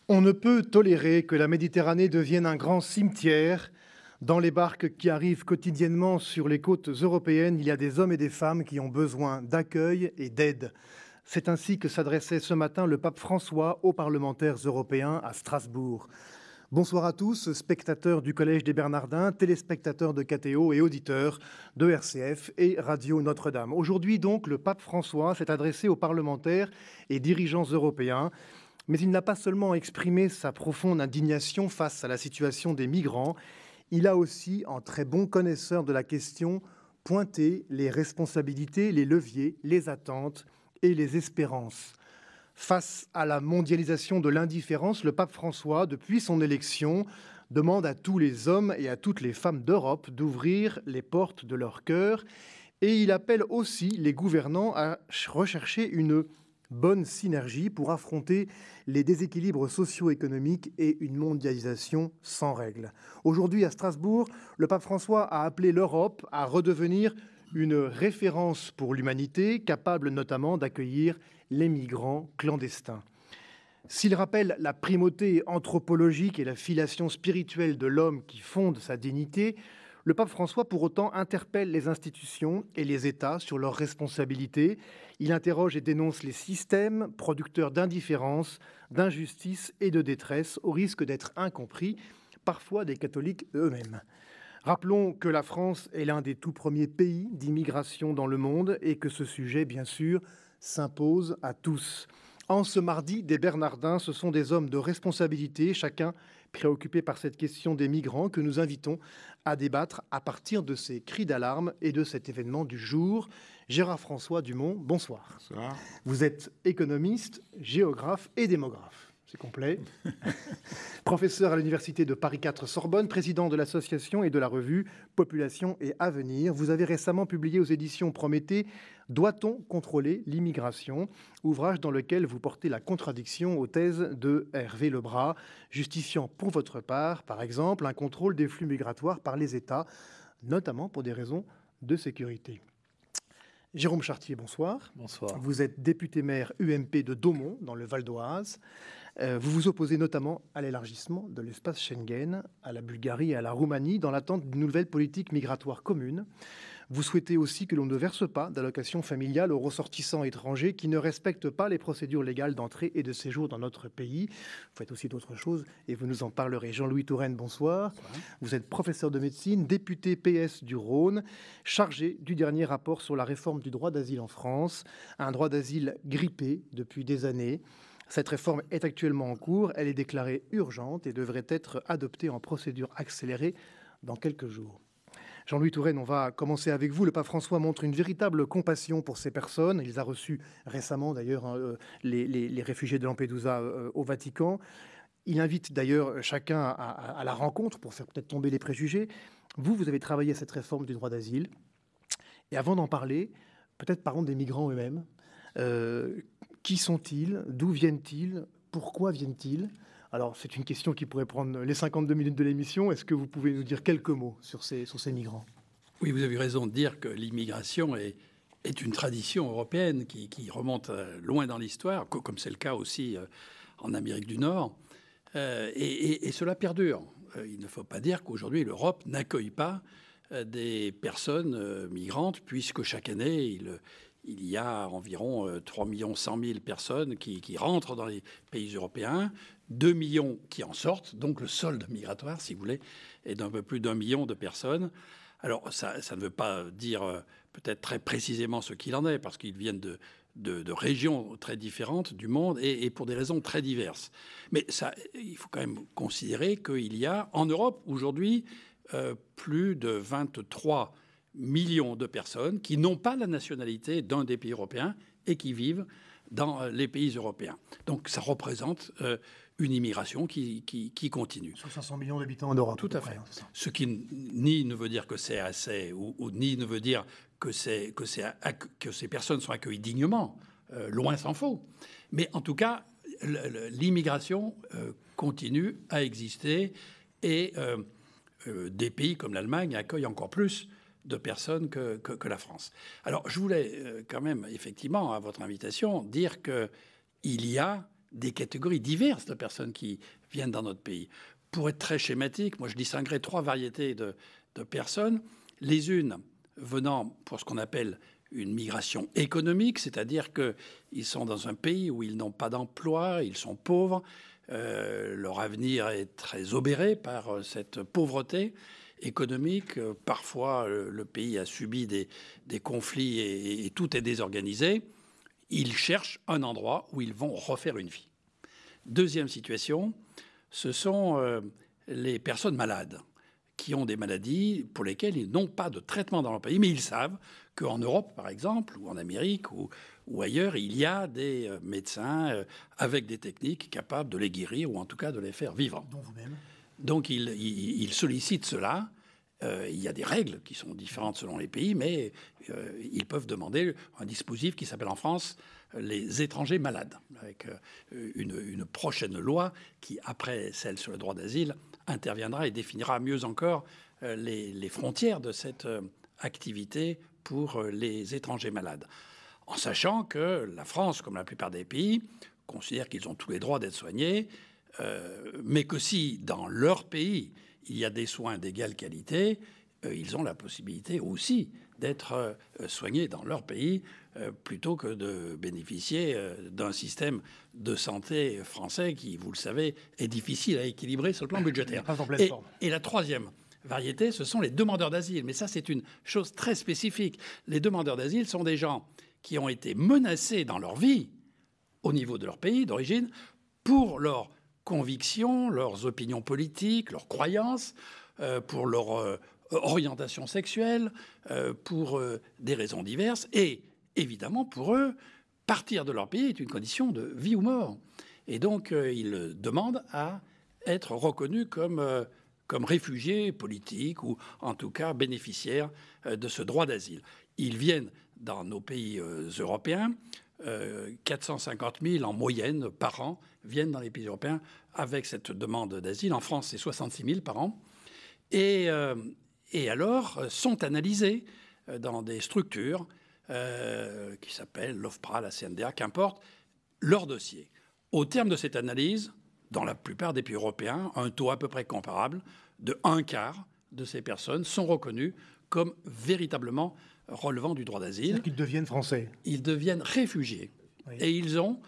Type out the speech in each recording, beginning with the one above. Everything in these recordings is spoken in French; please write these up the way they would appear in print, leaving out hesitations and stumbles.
On ne peut tolérer que la Méditerranée devienne un grand cimetière. Dans les barques qui arrivent quotidiennement sur les côtes européennes, il y a des hommes et des femmes qui ont besoin d'accueil et d'aide. C'est ainsi que s'adressait ce matin le pape François aux parlementaires européens à Strasbourg. Bonsoir à tous, spectateurs du Collège des Bernardins, téléspectateurs de KTO et auditeurs de RCF et Radio Notre-Dame. Aujourd'hui donc, le pape François s'est adressé aux parlementaires et dirigeants européens. Mais il n'a pas seulement exprimé sa profonde indignation face à la situation des migrants, il a aussi, en très bon connaisseur de la question, pointé les responsabilités, les leviers, les attentes et les espérances. Face à la mondialisation de l'indifférence, le pape François, depuis son élection, demande à tous les hommes et à toutes les femmes d'Europe d'ouvrir les portes de leur cœur. Et il appelle aussi les gouvernants à rechercher une bonne synergie pour affronter les déséquilibres socio-économiques et une mondialisation sans règles. Aujourd'hui, à Strasbourg, le pape François a appelé l'Europe à redevenir une référence pour l'humanité, capable notamment d'accueillir les migrants clandestins. S'il rappelle la primauté anthropologique et la filiation spirituelle de l'homme qui fonde sa dignité, le pape François, pour autant, interpelle les institutions et les États sur leurs responsabilités. Il interroge et dénonce les systèmes producteurs d'indifférence, d'injustice et de détresse, au risque d'être incompris, parfois des catholiques eux-mêmes. Rappelons que la France est l'un des tout premiers pays d'immigration dans le monde et que ce sujet, bien sûr, s'impose à tous. En ce mardi des Bernardins, ce sont des hommes de responsabilité, chacun préoccupé par cette question des migrants, que nous invitons à débattre à partir de ces cris d'alarme et de cet événement du jour. Gérard-François Dumont, bonsoir. Bonsoir. Vous êtes économiste, géographe et démographe. C'est complet. Professeur à l'université de Paris 4 Sorbonne, président de l'association et de la revue Population et Avenir. Vous avez récemment publié aux éditions Prométhée « Doit-on contrôler l'immigration ?», ouvrage dans lequel vous portez la contradiction aux thèses de Hervé Lebras, justifiant pour votre part, par exemple, un contrôle des flux migratoires par les États, notamment pour des raisons de sécurité. Jérôme Chartier, bonsoir. Bonsoir. Vous êtes député-maire UMP de Daumont, dans le Val d'Oise. Vous vous opposez notamment à l'élargissement de l'espace Schengen, à la Bulgarie et à la Roumanie, dans l'attente d'une nouvelle politique migratoire commune. Vous souhaitez aussi que l'on ne verse pas d'allocation familiale aux ressortissants étrangers qui ne respectent pas les procédures légales d'entrée et de séjour dans notre pays. Vous faites aussi d'autres choses et vous nous en parlerez. Jean-Louis Touraine, bonsoir. Bonsoir. Vous êtes professeur de médecine, député PS du Rhône, chargé du dernier rapport sur la réforme du droit d'asile en France, un droit d'asile grippé depuis des années. Cette réforme est actuellement en cours, elle est déclarée urgente et devrait être adoptée en procédure accélérée dans quelques jours. Jean-Louis Touraine, on va commencer avec vous. Le pape François montre une véritable compassion pour ces personnes. Il a reçu récemment d'ailleurs les réfugiés de Lampedusa au Vatican. Il invite d'ailleurs chacun à la rencontre pour faire peut-être tomber les préjugés. Vous avez travaillé à cette réforme du droit d'asile. Et avant d'en parler, peut-être parlons des migrants eux-mêmes. Qui sont-ils? D'où viennent-ils? Pourquoi viennent-ils? Alors, c'est une question qui pourrait prendre les 52 minutes de l'émission. Est-ce que vous pouvez nous dire quelques mots sur ces migrants? Oui, vous avez raison de dire que l'immigration est une tradition européenne qui remonte loin dans l'histoire, comme c'est le cas aussi en Amérique du Nord. Et cela perdure. Il ne faut pas dire qu'aujourd'hui, l'Europe n'accueille pas des personnes migrantes, puisque chaque année, il y a environ 3 100 000 personnes qui rentrent dans les pays européens, 2 millions qui en sortent, donc le solde migratoire, si vous voulez, est d'un peu plus d'1 million de personnes. Alors, ça ne veut pas dire peut-être très précisément ce qu'il en est, parce qu'ils viennent de régions très différentes du monde et pour des raisons très diverses. Mais ça, il faut quand même considérer qu'il y a en Europe aujourd'hui plus de 23 millions de personnes qui n'ont pas la nationalité d'un des pays européens et qui vivent dans les pays européens. Donc ça représente une immigration qui continue. Sur 500 millions d'habitants en Europe. Tout à fait. Ce qui ni ne veut dire que c'est assez, ou ni ne veut dire que ces personnes sont accueillies dignement. Loin s'en faut. Mais en tout cas, l'immigration continue à exister et des pays comme l'Allemagne accueillent encore plus de personnes que la France. Alors, je voulais quand même, effectivement, à votre invitation, dire qu'il y a des catégories diverses de personnes qui viennent dans notre pays. Pour être très schématique, moi je distinguerais 3 variétés de personnes. Les unes venant pour ce qu'on appelle une migration économique, c'est-à-dire qu'ils sont dans un pays où ils n'ont pas d'emploi, ils sont pauvres, leur avenir est très obéré par cette pauvreté économique. Parfois, le pays a subi des conflits et tout est désorganisé. Ils cherchent un endroit où ils vont refaire une vie. Deuxième situation, ce sont les personnes malades qui ont des maladies pour lesquelles ils n'ont pas de traitement dans leur pays, mais ils savent qu'en Europe, par exemple, ou en Amérique, ou ailleurs, il y a des médecins avec des techniques capables de les guérir, ou en tout cas de les faire vivre. Dont vous-même. Donc ils sollicitent cela. Il y a des règles qui sont différentes selon les pays, mais ils peuvent demander un dispositif qui s'appelle en France les étrangers malades, avec une prochaine loi qui, après celle sur le droit d'asile, interviendra et définira mieux encore les frontières de cette activité pour les étrangers malades. En sachant que la France, comme la plupart des pays, considère qu'ils ont tous les droits d'être soignés, mais que si dans leur pays il y a des soins d'égale qualité, ils ont la possibilité aussi d'être soignés dans leur pays plutôt que de bénéficier d'un système de santé français qui, vous le savez, est difficile à équilibrer sur le plan budgétaire. Et la troisième variété, ce sont les demandeurs d'asile. Mais ça, c'est une chose très spécifique. Les demandeurs d'asile sont des gens qui ont été menacés dans leur vie, au niveau de leur pays d'origine, pour leurs convictions, leurs opinions politiques, leurs croyances, pour leur orientation sexuelle, pour des raisons diverses. Et évidemment, pour eux, partir de leur pays est une condition de vie ou mort. Et donc, ils demandent à être reconnus comme réfugiés politiques ou en tout cas bénéficiaires de ce droit d'asile. Ils viennent dans nos pays européens. 450 000 en moyenne par an viennent dans les pays européens avec cette demande d'asile. En France, c'est 66 000 par an. Et alors sont analysés dans des structures qui s'appellent l'OFPRA, la CNDA, qu'importe, leur dossier. Au terme de cette analyse, dans la plupart des pays européens, un taux à peu près comparable de 1/4 de ces personnes sont reconnues comme véritablement relevant du droit d'asile. C'est-à-dire qu'ils deviennent français. Ils deviennent réfugiés. Oui. Et ils ont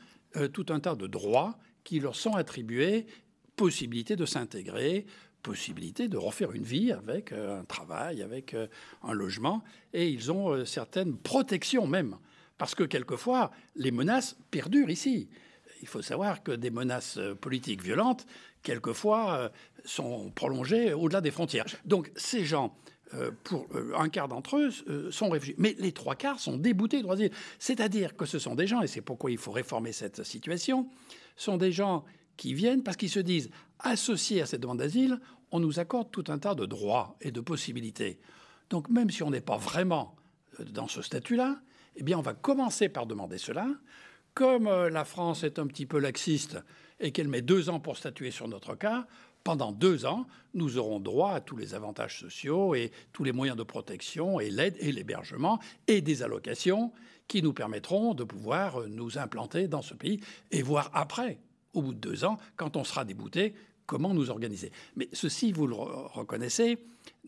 tout un tas de droits qui leur sont attribués, possibilité de s'intégrer, possibilité de refaire une vie avec un travail, avec un logement. Et ils ont certaines protections même. Parce que quelquefois, les menaces perdurent ici. Il faut savoir que des menaces politiques violentes, quelquefois, sont prolongées au-delà des frontières. Donc ces gens... pour 1/4 d'entre eux sont réfugiés. Mais les 3/4 sont déboutés de droit d'asile. C'est-à-dire que ce sont des gens, et c'est pourquoi il faut réformer cette situation, sont des gens qui viennent parce qu'ils se disent, associés à cette demande d'asile, on nous accorde tout un tas de droits et de possibilités. Donc même si on n'est pas vraiment dans ce statut-là, eh bien on va commencer par demander cela. Comme la France est un petit peu laxiste et qu'elle met 2 ans pour statuer sur notre cas, pendant 2 ans, nous aurons droit à tous les avantages sociaux et tous les moyens de protection et l'aide et l'hébergement et des allocations qui nous permettront de pouvoir nous implanter dans ce pays et voir après, au bout de 2 ans, quand on sera débouté, comment nous organiser. Mais ceci, vous le reconnaissez,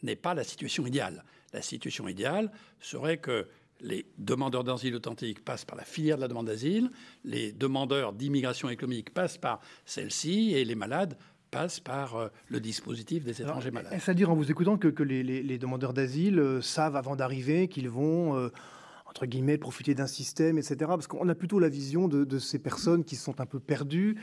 n'est pas la situation idéale. La situation idéale serait que les demandeurs d'asile authentique passent par la filière de la demande d'asile, les demandeurs d'immigration économique passent par celle-ci et les malades passe par le dispositif des étrangers malades. Est-ce à dire en vous écoutant que les demandeurs d'asile savent avant d'arriver qu'ils vont, entre guillemets, profiter d'un système, etc. Parce qu'on a plutôt la vision de ces personnes qui sont un peu perdues,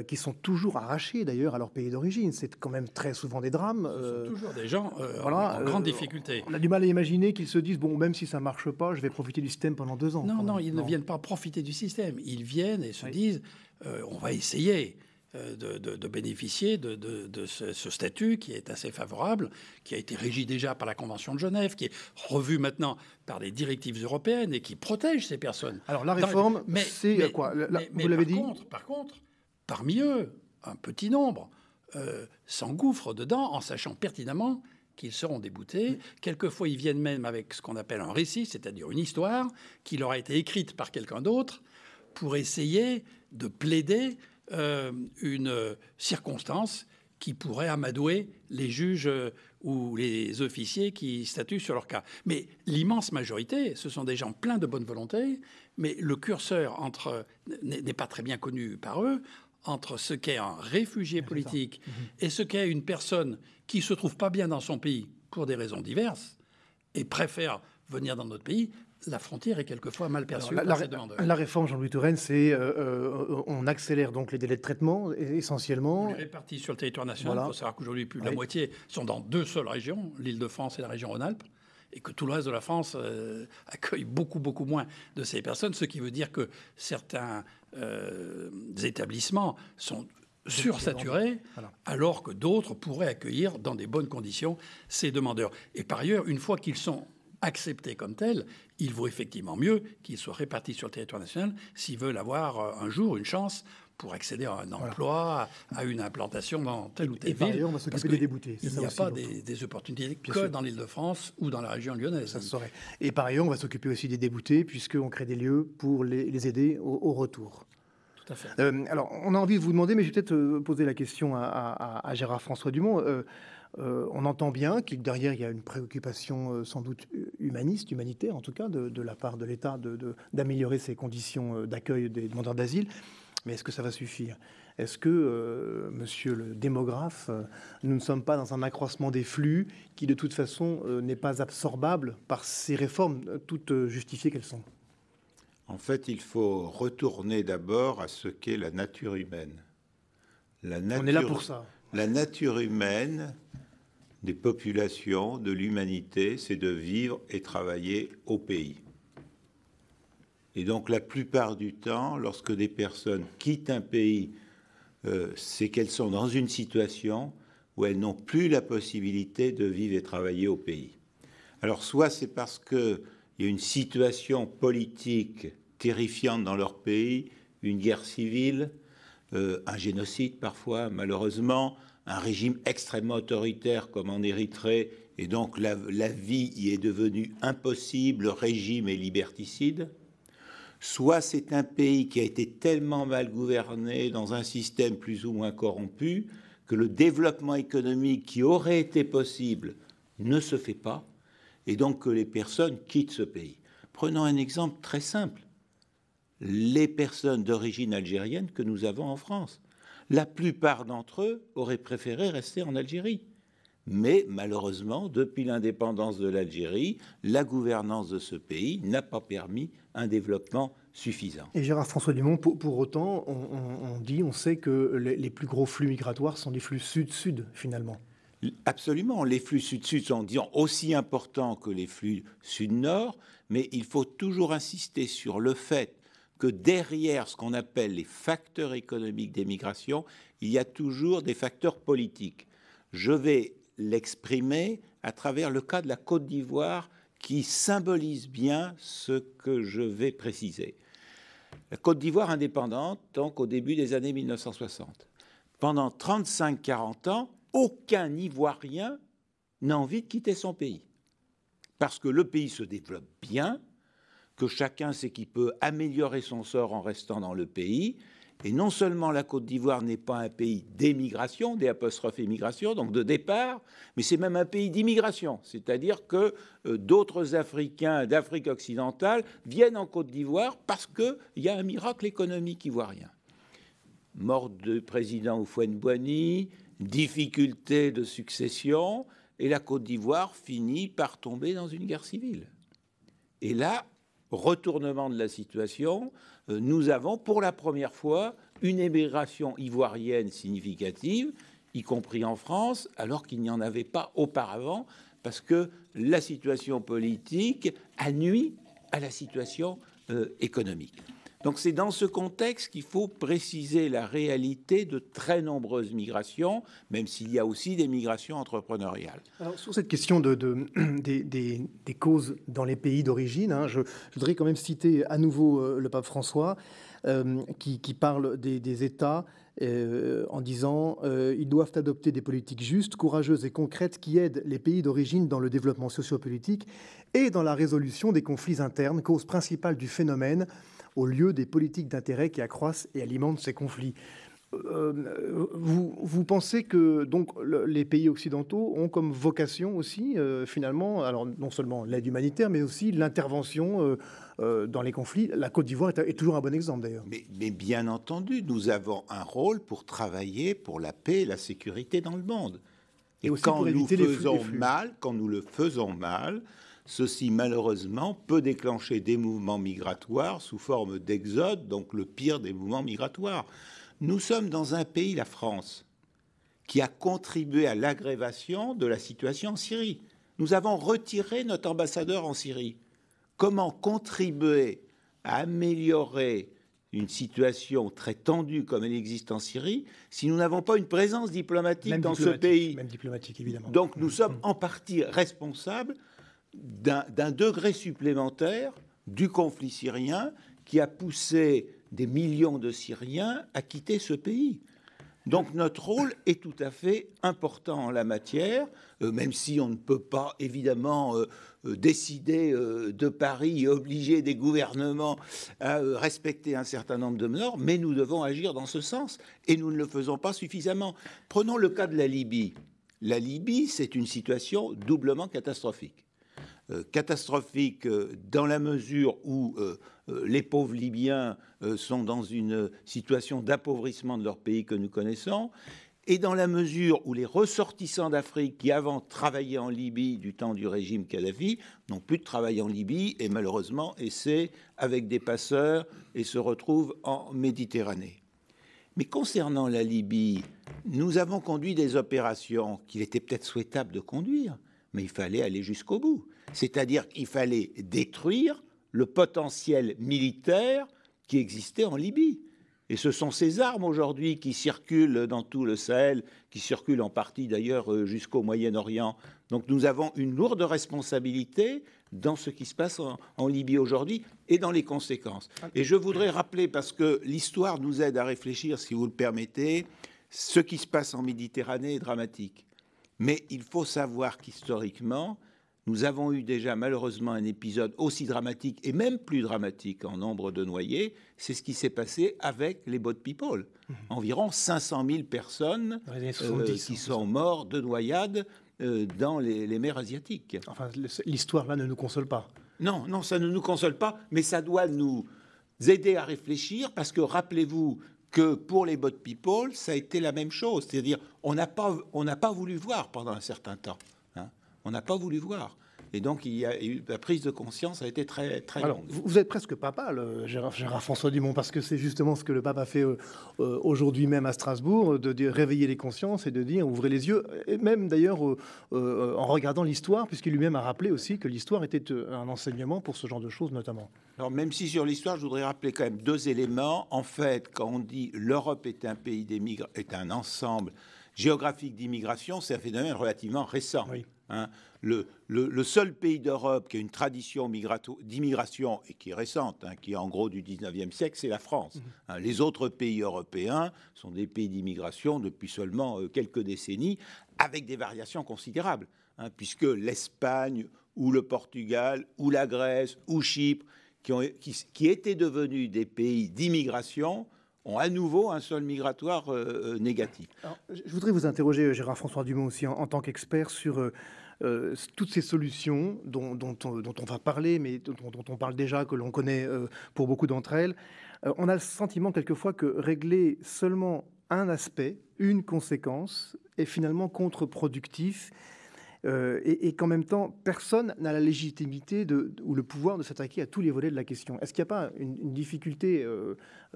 qui sont toujours arrachées d'ailleurs à leur pays d'origine. C'est quand même très souvent des drames. Ce sont toujours des gens en grande difficulté. On a du mal à imaginer qu'ils se disent, bon, même si ça ne marche pas, je vais profiter du système pendant 2 ans. Non, ils ne viennent pas profiter du système. Ils viennent et se disent, on va essayer de bénéficier de ce statut qui est assez favorable, qui a été régi déjà par la Convention de Genève, qui est revu maintenant par les directives européennes et qui protège ces personnes. Alors la réforme, c'est quoi? Vous l'avez dit. Par contre, parmi eux, un petit nombre s'engouffrent dedans en sachant pertinemment qu'ils seront déboutés. Quelquefois, ils viennent même avec ce qu'on appelle un récit, c'est-à-dire une histoire qui leur a été écrite par quelqu'un d'autre pour essayer de plaider une circonstance qui pourrait amadouer les juges ou les officiers qui statuent sur leur cas. Mais l'immense majorité, ce sont des gens pleins de bonne volonté, mais le curseur n'est pas très bien connu par eux, entre ce qu'est un réfugié politique et ce qu'est une personne qui ne se trouve pas bien dans son pays pour des raisons diverses et préfère venir dans notre pays. La frontière est quelquefois mal perçue par ces demandeurs. La réforme, Jean-Louis Touraine, c'est on accélère donc les délais de traitement essentiellement. On les répartit sur le territoire national. Il faut savoir qu'aujourd'hui, plus de la moitié sont dans 2 seules régions, l'Île-de-France et la région Rhône-Alpes, et que tout le reste de la France accueille beaucoup moins de ces personnes, ce qui veut dire que certains établissements sont sursaturés, alors que d'autres pourraient accueillir dans des bonnes conditions ces demandeurs. Et par ailleurs, une fois qu'ils sont acceptés comme tels, il vaut effectivement mieux qu'ils soient répartis sur le territoire national s'ils veulent avoir un jour une chance pour accéder à un emploi, à une implantation dans telle ou telle ville. Et par ailleurs, on va s'occuper des déboutés. Il n'y a pas des opportunités que dans l'Île-de-France ou dans la région lyonnaise. Ça se saurait. Et par ailleurs, on va s'occuper aussi des déboutés, puisqu'on crée des lieux pour les aider au retour. Tout à fait. Alors, on a envie de vous demander, mais je vais peut-être poser la question à Gérard-François Dumont. On entend bien qu'il derrière il y a une préoccupation sans doute humanitaire en tout cas, de la part de l'État d'améliorer ses conditions d'accueil des demandeurs d'asile. Mais est-ce que ça va suffire? Est-ce que, monsieur le démographe, nous ne sommes pas dans un accroissement des flux qui de toute façon n'est pas absorbable par ces réformes, toutes justifiées qu'elles sont? En fait, il faut retourner d'abord à ce qu'est la nature humaine. On est là pour ça. La nature humaine des populations, de l'humanité, c'est de vivre et travailler au pays. Et donc, la plupart du temps, lorsque des personnes quittent un pays, c'est qu'elles sont dans une situation où elles n'ont plus la possibilité de vivre et travailler au pays. Alors, soit c'est parce qu'il y a une situation politique terrifiante dans leur pays, une guerre civile, un génocide parfois, malheureusement, un régime extrêmement autoritaire comme en Érythrée, et donc la vie y est devenue impossible, le régime est liberticide. Soit c'est un pays qui a été tellement mal gouverné dans un système plus ou moins corrompu que le développement économique qui aurait été possible ne se fait pas, et donc que les personnes quittent ce pays. Prenons un exemple très simple. Les personnes d'origine algérienne que nous avons en France. La plupart d'entre eux auraient préféré rester en Algérie. Mais malheureusement, depuis l'indépendance de l'Algérie, la gouvernance de ce pays n'a pas permis un développement suffisant. Et Gérard-François Dumont, pour autant, on sait que les plus gros flux migratoires sont des flux sud-sud, finalement. Absolument, les flux sud-sud sont aussi importants que les flux sud-nord, mais il faut toujours insister sur le fait que derrière ce qu'on appelle les facteurs économiques des migrations, il y a toujours des facteurs politiques. Je vais l'exprimer à travers le cas de la Côte d'Ivoire qui symbolise bien ce que je vais préciser. La Côte d'Ivoire indépendante, donc au début des années 1960. Pendant 35-40 ans, aucun Ivoirien n'a envie de quitter son pays. Parce que le pays se développe bien, que chacun sait qu'il peut améliorer son sort en restant dans le pays. Et non seulement la Côte d'Ivoire n'est pas un pays d'émigration, D'-émigration, donc de départ, mais c'est même un pays d'immigration. C'est-à-dire que d'autres Africains d'Afrique occidentale viennent en Côte d'Ivoire parce qu'il y a un miracle économique ivoirien. Mort du président Houphouët-Boigny, difficultés de succession, et la Côte d'Ivoire finit par tomber dans une guerre civile. Et là, retournement de la situation, nous avons pour la première fois une émigration ivoirienne significative, y compris en France, alors qu'il n'y en avait pas auparavant, parce que la situation politique a nui à la situation économique. Donc c'est dans ce contexte qu'il faut préciser la réalité de très nombreuses migrations, même s'il y a aussi des migrations entrepreneuriales. Alors, sur cette question des causes dans les pays d'origine, je voudrais quand même citer à nouveau le pape François qui parle des États en disant ils doivent adopter des politiques justes, courageuses et concrètes qui aident les pays d'origine dans le développement socio-politique et dans la résolution des conflits internes, cause principale du phénomène au lieu des politiques d'intérêt qui accroissent et alimentent ces conflits. Vous pensez que donc les pays occidentaux ont comme vocation aussi finalement, alors non seulement l'aide humanitaire, mais aussi l'intervention dans les conflits. La Côte d'Ivoire est toujours un bon exemple d'ailleurs. Mais bien entendu, nous avons un rôle pour travailler pour la paix et la sécurité dans le monde. Et aussi quand nous le faisons mal, ceci malheureusement peut déclencher des mouvements migratoires sous forme d'exode, donc le pire des mouvements migratoires. Nous sommes dans un pays, la France, qui a contribué à l'aggravation de la situation en Syrie. Nous avons retiré notre ambassadeur en Syrie. Comment contribuer à améliorer une situation très tendue comme elle existe en Syrie si nous n'avons pas une présence diplomatique dans ce pays? Même diplomatique, évidemment. Donc nous sommes en partie responsables d'un degré supplémentaire du conflit syrien qui a poussé des millions de Syriens à quitter ce pays. Donc notre rôle est tout à fait important en la matière, même si on ne peut pas évidemment décider de Paris et obliger des gouvernements à respecter un certain nombre de normes, mais nous devons agir dans ce sens et nous ne le faisons pas suffisamment. Prenons le cas de la Libye. La Libye, c'est une situation doublement catastrophique. Catastrophique dans la mesure où les pauvres Libyens sont dans une situation d'appauvrissement de leur pays que nous connaissons, et dans la mesure où les ressortissants d'Afrique qui avant travaillaient en Libye du temps du régime Kadhafi n'ont plus de travail en Libye et malheureusement essaient avec des passeurs et se retrouvent en Méditerranée. Mais concernant la Libye, nous avons conduit des opérations qu'il était peut-être souhaitable de conduire, mais il fallait aller jusqu'au bout. C'est-à-dire qu'il fallait détruire le potentiel militaire qui existait en Libye. Et ce sont ces armes aujourd'hui qui circulent dans tout le Sahel, qui circulent en partie d'ailleurs jusqu'au Moyen-Orient. Donc nous avons une lourde responsabilité dans ce qui se passe en Libye aujourd'hui et dans les conséquences. Et je voudrais rappeler, parce que l'histoire nous aide à réfléchir, si vous le permettez, ce qui se passe en Méditerranée est dramatique. Mais il faut savoir qu'historiquement, nous avons eu déjà malheureusement un épisode aussi dramatique et même plus dramatique en nombre de noyés. C'est ce qui s'est passé avec les boat people. Environ 500 000 personnes qui sont mortes de noyade dans les mers asiatiques. Enfin, l'histoire là ne nous console pas. Non, ça ne nous console pas, mais ça doit nous aider à réfléchir parce que rappelez-vous que pour les boat people, ça a été la même chose. C'est-à-dire, on n'a pas voulu voir pendant un certain temps. On n'a pas voulu voir. Et donc, la prise de conscience a été très, très longue. Vous êtes presque papa, Gérard François Dumont, parce que c'est justement ce que le pape a fait aujourd'hui même à Strasbourg, de réveiller les consciences et de dire ouvrez les yeux, et même d'ailleurs en regardant l'histoire, puisqu'il lui-même a rappelé aussi que l'histoire était un enseignement pour ce genre de choses notamment. Alors, même si sur l'histoire, je voudrais rappeler quand même deux éléments. En fait, quand on dit l'Europe est un pays est un ensemble géographique d'immigration, c'est un phénomène relativement récent. Oui. Le seul pays d'Europe qui a une tradition d'immigration et qui est récente, qui est en gros du 19e siècle, c'est la France. Les autres pays européens sont des pays d'immigration depuis seulement quelques décennies, avec des variations considérables, puisque l'Espagne ou le Portugal ou la Grèce ou Chypre, qui étaient devenus des pays d'immigration, ont à nouveau un sol migratoire négatif. Alors, je voudrais vous interroger, Gérard François Dumont, aussi en tant qu'expert sur toutes ces solutions dont on va parler, mais dont on parle déjà, que l'on connaît pour beaucoup d'entre elles. On a le sentiment quelquefois que régler seulement un aspect, une conséquence, est finalement contre-productif. Et qu'en même temps, personne n'a la légitimité ou le pouvoir de s'attaquer à tous les volets de la question. Est-ce qu'il n'y a pas une difficulté,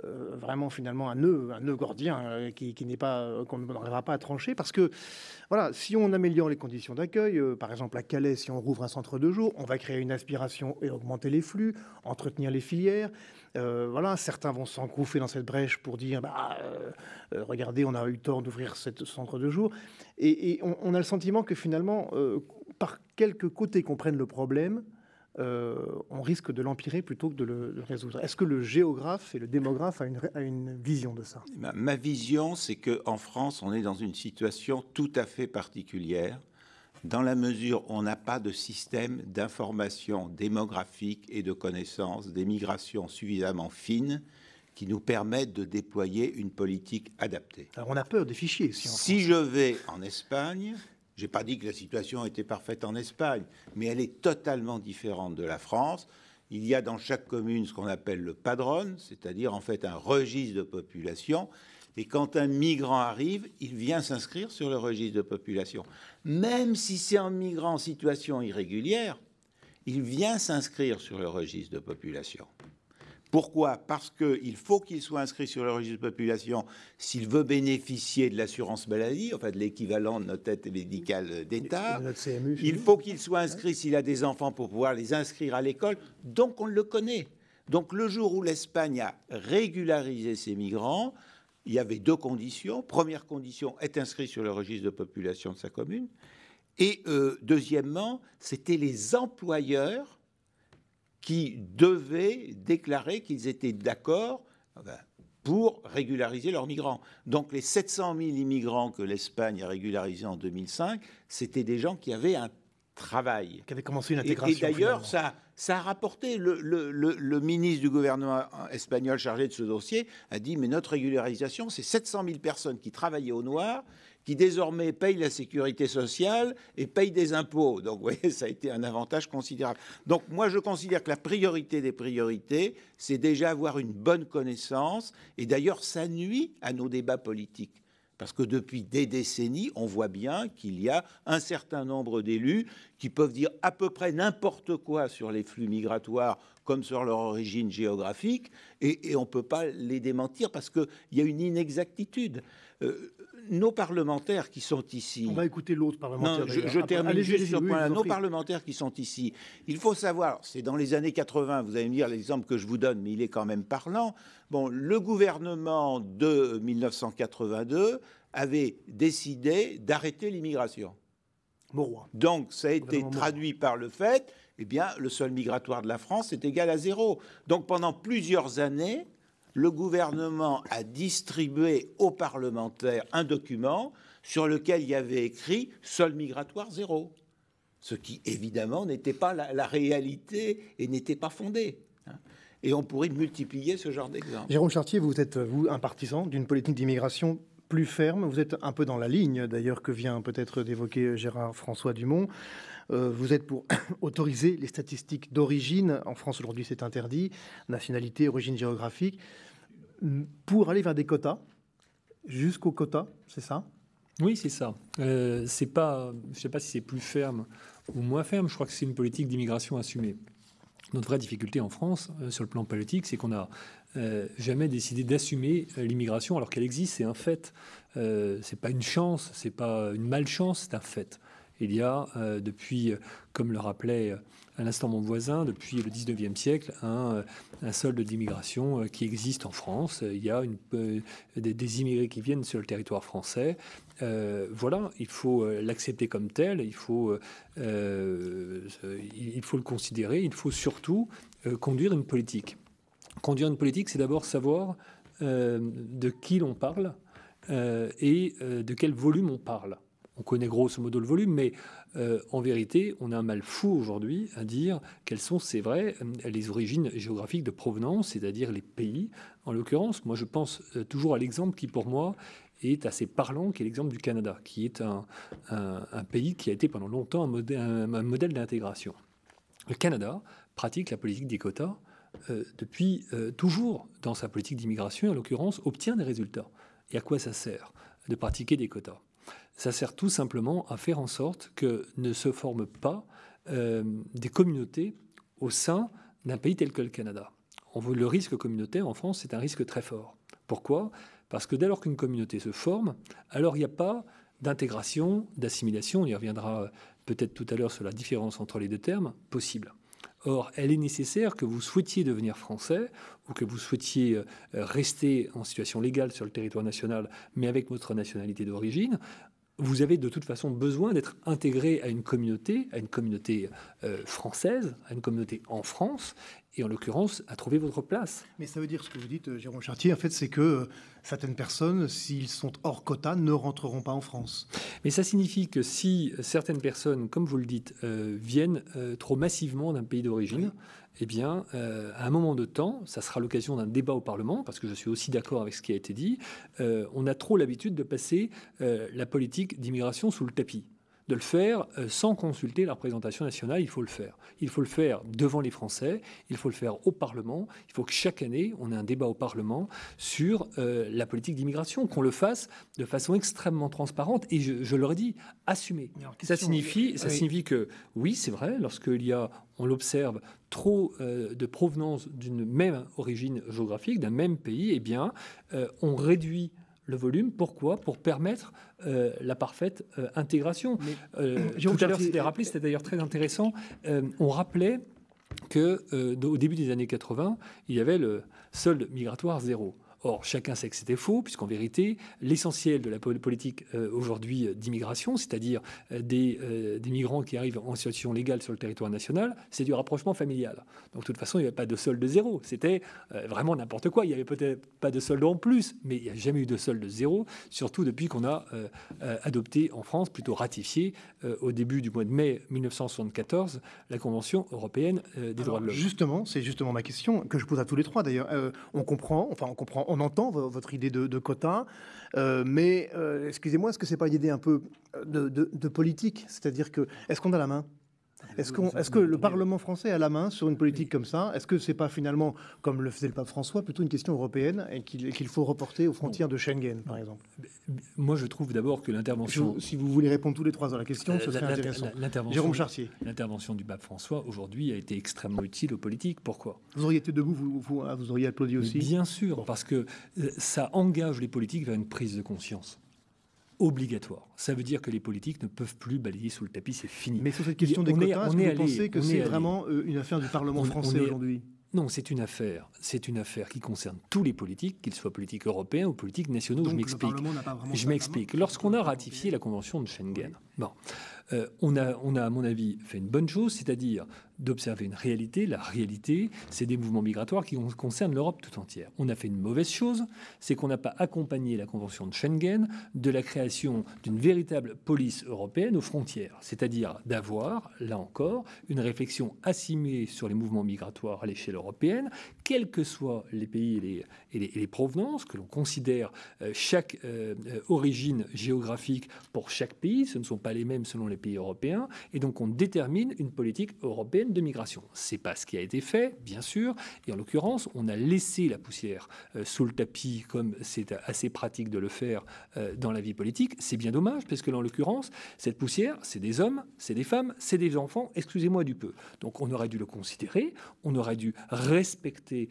vraiment finalement un nœud gordien qu'on n'arrivera pas à trancher? Parce que voilà, si on améliore les conditions d'accueil, par exemple à Calais, si on rouvre un centre de jour, on va créer une aspiration et augmenter les flux, entretenir les filières. Voilà, certains vont s'engouffrer dans cette brèche pour dire regardez, on a eu tort d'ouvrir ce centre de jour. Et on a le sentiment que finalement, par quelque côté qu'on prenne le problème, on risque de l'empirer plutôt que de le résoudre. Est-ce que le géographe et le démographe a une vision de ça? Ma vision, c'est qu'en France, on est dans une situation tout à fait particulière. dans la mesure où on n'a pas de système d'information démographique et de connaissance des migrations suffisamment fines qui nous permettent de déployer une politique adaptée. Alors on a peur des fichiers. Si je vais en Espagne, je n'ai pas dit que la situation était parfaite en Espagne, mais elle est totalement différente de la France. Il y a dans chaque commune ce qu'on appelle le padron, c'est-à-dire en fait un registre de population. Et quand un migrant arrive, il vient s'inscrire sur le registre de population. Même si c'est un migrant en situation irrégulière, il vient s'inscrire sur le registre de population. Pourquoi ? Parce qu'il faut qu'il soit inscrit sur le registre de population s'il veut bénéficier de l'assurance maladie, enfin de l'équivalent de notre aide médicale d'État. Il faut qu'il soit inscrit s'il a des enfants pour pouvoir les inscrire à l'école. Donc on le connaît. Donc le jour où l'Espagne a régularisé ces migrants, il y avait deux conditions. Première condition, être inscrit sur le registre de population de sa commune. Et deuxièmement, c'était les employeurs qui devaient déclarer qu'ils étaient d'accord pour régulariser leurs migrants. Donc les 700 000 immigrants que l'Espagne a régularisés en 2005, c'était des gens qui avaient un travail. Qui avaient commencé une intégration. Et d'ailleurs, ça a rapporté. Le ministre du gouvernement espagnol chargé de ce dossier a dit « Mais notre régularisation, c'est 700 000 personnes qui travaillaient au noir, qui désormais payent la sécurité sociale et payent des impôts. » Donc, vous voyez, ça a été un avantage considérable. Donc, moi, je considère que la priorité des priorités, c'est déjà avoir une bonne connaissance. Et d'ailleurs, ça nuit à nos débats politiques. Parce que depuis des décennies, on voit bien qu'il y a un certain nombre d'élus qui peuvent dire à peu près n'importe quoi sur les flux migratoires, comme sur leur origine géographique, et on ne peut pas les démentir parce qu'il y a une inexactitude. Nos parlementaires qui sont ici... On va écouter l'autre parlementaire. Non, je termine juste sur ce point-là. Nos parlementaires qui sont ici, il faut savoir, c'est dans les années 80, vous allez me dire l'exemple que je vous donne, mais il est quand même parlant. Bon, le gouvernement de 1982 avait décidé d'arrêter l'immigration. Mauroy. Donc, ça a été traduit par le fait, eh bien, le sol migratoire de la France est égal à 0. Donc, pendant plusieurs années, le gouvernement a distribué aux parlementaires un document sur lequel il y avait écrit « sol migratoire 0 », ce qui, évidemment, n'était pas la réalité et n'était pas fondé. Et on pourrait multiplier ce genre d'exemples. Jérôme Chartier, vous êtes, vous, un partisan d'une politique d'immigration plus ferme. Vous êtes un peu dans la ligne, d'ailleurs, que vient peut-être d'évoquer Gérard-François Dumont. Vous êtes pour autoriser les statistiques d'origine. En France, aujourd'hui, c'est interdit. Nationalité, origine géographique. Pour aller vers des quotas, jusqu'aux quotas, c'est ça ? Oui, c'est ça. C'est pas, je ne sais pas si c'est plus ferme ou moins ferme. Je crois que c'est une politique d'immigration assumée. Notre vraie difficulté en France, sur le plan politique, c'est qu'on n'a jamais décidé d'assumer l'immigration alors qu'elle existe. C'est un fait. C'est pas une chance, c'est pas une malchance, c'est un fait. Il y a, depuis, comme le rappelait à l'instant mon voisin, depuis le 19e siècle, un solde d'immigration qui existe en France. Il y a des immigrés qui viennent sur le territoire français. Voilà, il faut l'accepter comme tel, il faut le considérer, il faut surtout conduire une politique. Conduire une politique, c'est d'abord savoir de qui l'on parle et de quel volume on parle. On connaît grosso modo le volume, mais en vérité, on a un mal fou aujourd'hui à dire quelles sont, c'est vrai, les origines géographiques de provenance, c'est-à-dire les pays. En l'occurrence, moi je pense toujours à l'exemple qui, pour moi, est assez parlant, qui est l'exemple du Canada, qui est un pays qui a été pendant longtemps un modèle d'intégration. Le Canada pratique la politique des quotas depuis toujours dans sa politique d'immigration, en l'occurrence, obtient des résultats. Et à quoi ça sert de pratiquer des quotas ? Ça sert tout simplement à faire en sorte que ne se forment pas des communautés au sein d'un pays tel que le Canada. Le risque communautaire en France, c'est un risque très fort. Pourquoi ? Parce que dès lors qu'une communauté se forme, alors il n'y a pas d'intégration, d'assimilation, on y reviendra peut-être tout à l'heure sur la différence entre les deux termes, possible. Or, elle est nécessaire que vous souhaitiez devenir français ou que vous souhaitiez rester en situation légale sur le territoire national, mais avec votre nationalité d'origine. Vous avez de toute façon besoin d'être intégré à une communauté française, à une communauté en France. et en l'occurrence à trouver votre place. Mais ça veut dire, ce que vous dites, Jérôme Chartier, en fait, c'est que certaines personnes, s'ils sont hors quota, ne rentreront pas en France. Mais ça signifie que si certaines personnes, comme vous le dites, viennent trop massivement d'un pays d'origine, eh bien, à un moment de temps, ça sera l'occasion d'un débat au Parlement, parce que je suis aussi d'accord avec ce qui a été dit, on a trop l'habitude de passer la politique d'immigration sous le tapis. De le faire sans consulter la représentation nationale, il faut le faire. Il faut le faire devant les Français, il faut le faire au Parlement, il faut que chaque année, on ait un débat au Parlement sur la politique d'immigration, qu'on le fasse de façon extrêmement transparente, et je leur ai dit, assumez. Ça signifie que, oui, c'est vrai, lorsqu'il y a, on l'observe, trop de provenance d'une même origine géographique, d'un même pays, eh bien, on réduit le volume. Pourquoi ? Pour permettre la parfaite intégration. Tout à l'heure, c'était rappelé, c'était d'ailleurs très intéressant. On rappelait qu'au début des années 80, il y avait le solde migratoire zéro. Or, chacun sait que c'était faux, puisqu'en vérité, l'essentiel de la politique aujourd'hui d'immigration, c'est-à-dire des migrants qui arrivent en situation légale sur le territoire national, c'est du rapprochement familial. Donc, de toute façon, il n'y avait pas de solde zéro. C'était vraiment n'importe quoi. Il n'y avait peut-être pas de solde en plus, mais il n'y a jamais eu de solde zéro, surtout depuis qu'on a adopté en France, plutôt ratifié, au début du mois de mai 1974, la Convention européenne des droits de l'homme. Justement, c'est justement ma question, que je pose à tous les trois d'ailleurs. On entend votre idée de quota, mais excusez-moi, est-ce que c'est pas une idée un peu de politique ? C'est-à-dire que, est-ce qu'on a la main ? Est-ce que le Parlement français a la main sur une politique comme ça ? Est-ce que c'est pas finalement, comme le faisait le pape François, plutôt une question européenne et qu'il faut reporter aux frontières de Schengen, par exemple ? Moi, je trouve d'abord que l'intervention... Si vous voulez répondre tous les trois à la question, ce serait intéressant. Jérôme Chartier. L'intervention du pape François, aujourd'hui, a été extrêmement utile aux politiques. Pourquoi ? Vous auriez été debout, vous auriez applaudi aussi ? Bien sûr, parce que ça engage les politiques vers une prise de conscience obligatoire. Ça veut dire que les politiques ne peuvent plus balayer sous le tapis, c'est fini. Mais sur cette question des quotas, est-ce que vous pensez que c'est vraiment une affaire du Parlement français aujourd'hui ? Non, c'est une affaire qui concerne tous les politiques, qu'ils soient politiques européens ou politiques nationaux. Donc, je m'explique. Lorsqu'on a ratifié la Convention de Schengen, on a, à mon avis, fait une bonne chose, c'est-à-dire d'observer une réalité. La réalité, c'est des mouvements migratoires qui concernent l'Europe tout entière. On a fait une mauvaise chose, c'est qu'on n'a pas accompagné la Convention de Schengen de la création d'une véritable police européenne aux frontières, c'est-à-dire d'avoir, là encore, une réflexion assumée sur les mouvements migratoires à l'échelle européenne, quels que soient les pays et les provenances, que l'on considère chaque origine géographique pour chaque pays, ce ne sont pas les mêmes selon les pays européens, et donc on détermine une politique européenne de migration. C'est pas ce qui a été fait, bien sûr, et en l'occurrence, on a laissé la poussière sous le tapis, comme c'est assez pratique de le faire dans la vie politique. C'est bien dommage, parce que, en l'occurrence, cette poussière, c'est des hommes, c'est des femmes, c'est des enfants, excusez-moi du peu. Donc on aurait dû le considérer, on aurait dû respecter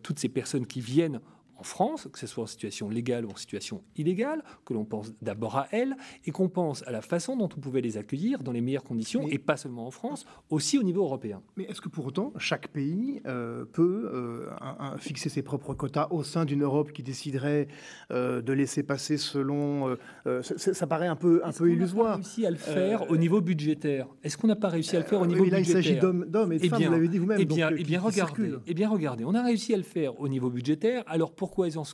toutes ces personnes qui viennent en France, que ce soit en situation légale ou en situation illégale, que l'on pense d'abord à elles et qu'on pense à la façon dont on pouvait les accueillir dans les meilleures conditions, et pas seulement en France, aussi au niveau européen. Mais est-ce que pour autant, chaque pays peut fixer ses propres quotas au sein d'une Europe qui déciderait de laisser passer selon... ça paraît un peu illusoire. Est-ce qu'on n'a pas réussi à le faire au niveau budgétaire ? Est-ce qu'on n'a pas réussi à le faire au niveau budgétaire ? Il s'agit d'hommes et de femmes, vous l'avez dit vous-même. Regardez, on a réussi à le faire au niveau budgétaire, alors pourquoi,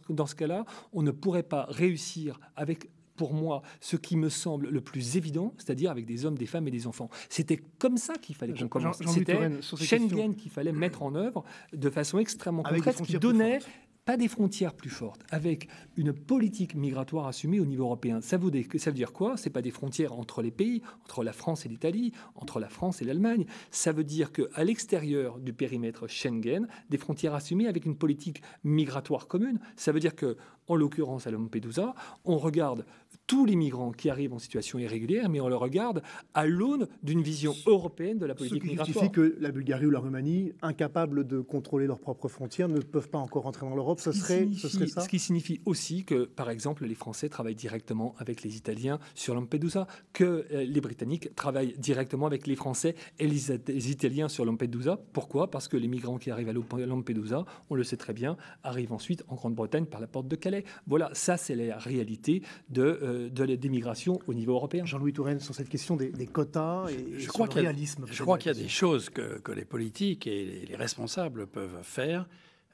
dans ce cas-là, on ne pourrait pas réussir avec, pour moi, ce qui me semble le plus évident, c'est-à-dire avec des hommes, des femmes et des enfants. C'était comme ça qu'il fallait qu'on commence. C'était Schengen qu'il fallait mettre en œuvre de façon extrêmement concrète, qui donnait pas des frontières plus fortes, avec une politique migratoire assumée au niveau européen. Ça veut dire quoi ? C'est pas des frontières entre les pays, entre la France et l'Italie, entre la France et l'Allemagne. Ça veut dire qu'à l'extérieur du périmètre Schengen, des frontières assumées avec une politique migratoire commune. Ça veut dire que, en l'occurrence à Lampedusa, on regarde tous les migrants qui arrivent en situation irrégulière, mais on le regarde à l'aune d'une vision européenne de la politique migratoire. Ce qui justifie que la Bulgarie ou la Roumanie, incapables de contrôler leurs propres frontières, ne peuvent pas encore entrer dans l'Europe. Ce serait ça ? Ce qui signifie aussi que, par exemple, les Français travaillent directement avec les Italiens sur Lampedusa, que les Britanniques travaillent directement avec les Français et les Italiens sur Lampedusa. Pourquoi ? Parce que les migrants qui arrivent à Lampedusa, on le sait très bien, arrivent ensuite en Grande-Bretagne par la porte de Calais. Voilà, ça c'est la réalité de d'immigration au niveau européen. Jean-Louis Touraine, sur cette question des quotas et Je sur crois le qu'il y a- réalisme. Je crois qu'il y a des choses que les politiques et les responsables peuvent faire.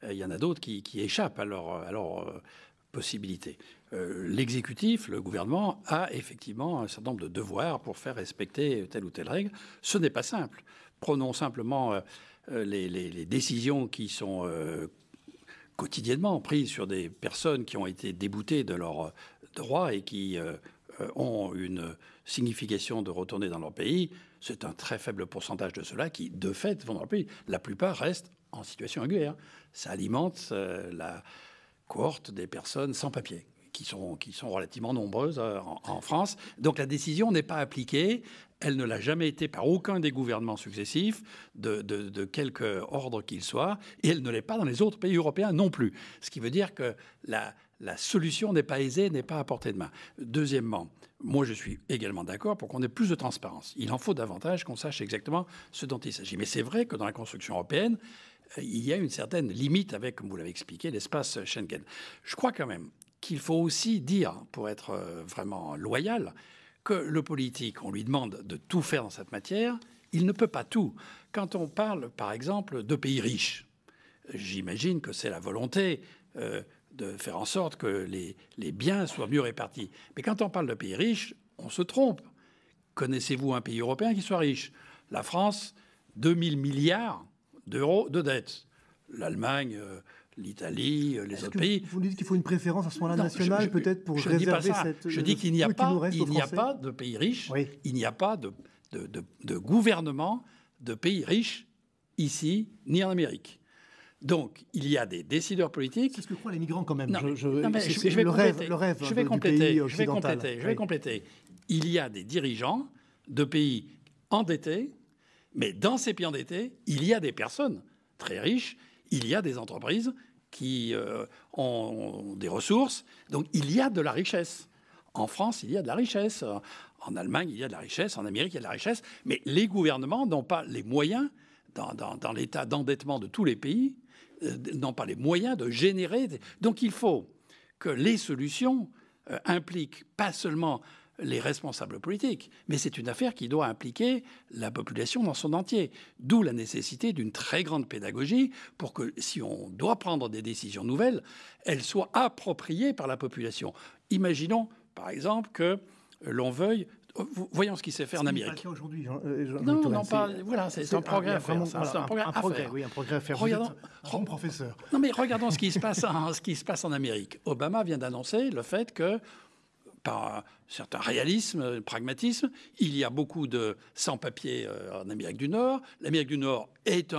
Il y en a d'autres qui échappent à leur possibilités. L'exécutif, le gouvernement, a effectivement un certain nombre de devoirs pour faire respecter telle ou telle règle. Ce n'est pas simple. Prenons simplement les décisions qui sont quotidiennement prises sur des personnes qui ont été déboutées de leurs droits et qui ont une signification de retourner dans leur pays. C'est un très faible pourcentage de ceux-là qui, de fait, vont dans leur pays. La plupart restent en situation régulière. Ça alimente la cohorte des personnes sans papier, qui sont relativement nombreuses en France. Donc la décision n'est pas appliquée. Elle ne l'a jamais été par aucun des gouvernements successifs, de quelque ordre qu'il soit, et elle ne l'est pas dans les autres pays européens non plus. Ce qui veut dire que la solution n'est pas aisée, n'est pas à portée de main. Deuxièmement, moi je suis également d'accord pour qu'on ait plus de transparence. Il en faut davantage, qu'on sache exactement ce dont il s'agit. Mais c'est vrai que dans la construction européenne, il y a une certaine limite avec, comme vous l'avez expliqué, l'espace Schengen. Je crois quand même qu'il faut aussi dire, pour être vraiment loyal, que le politique, on lui demande de tout faire dans cette matière, il ne peut pas tout. Quand on parle, par exemple, de pays riches, j'imagine que c'est la volonté de faire en sorte que les biens soient mieux répartis. Mais quand on parle de pays riches, on se trompe. Connaissez-vous un pays européen qui soit riche? La France, 2000 milliards d'euros de dette. L'Allemagne, l'Italie, les autres pays. Vous dites qu'il faut une préférence à ce moment-là Non, nationale, peut-être, pour réserver cette... Je dis qu'il n'y a pas Français. de pays riches, Oui. il n'y a pas de gouvernement de pays riches ici, ni en Amérique. Donc, il y a des décideurs politiques. C'est ce que croient les migrants quand même. Non, je je vais le compléter. rêve Je vais du compléter. pays Je vais occidental. compléter. Je vais compléter. Il y a des dirigeants de pays endettés, mais dans ces pays endettés, il y a des personnes très riches, il y a des entreprises qui ont des ressources. Donc, il y a de la richesse. En France, il y a de la richesse. En Allemagne, il y a de la richesse. En Amérique, il y a de la richesse. Mais les gouvernements n'ont pas les moyens, dans l'état d'endettement de tous les pays, n'ont pas les moyens de générer. Donc, il faut que les solutions impliquent pas seulement les responsables politiques, mais c'est une affaire qui doit impliquer la population dans son entier. D'où la nécessité d'une très grande pédagogie pour que, si on doit prendre des décisions nouvelles, elles soient appropriées par la population. Imaginons, par exemple, que l'on veuille... Voyons ce qui s'est fait en Amérique. Aujourd'hui, non, pas... Voilà, c'est un progrès à faire. C'est un progrès à faire. Oui, un progrès à faire. Regardons, grand professeur. Non, mais regardons ce qui se passe en Amérique. Obama vient d'annoncer le fait que, par un certain réalisme, pragmatisme, il y a beaucoup de sans-papiers en Amérique du Nord. L'Amérique du Nord est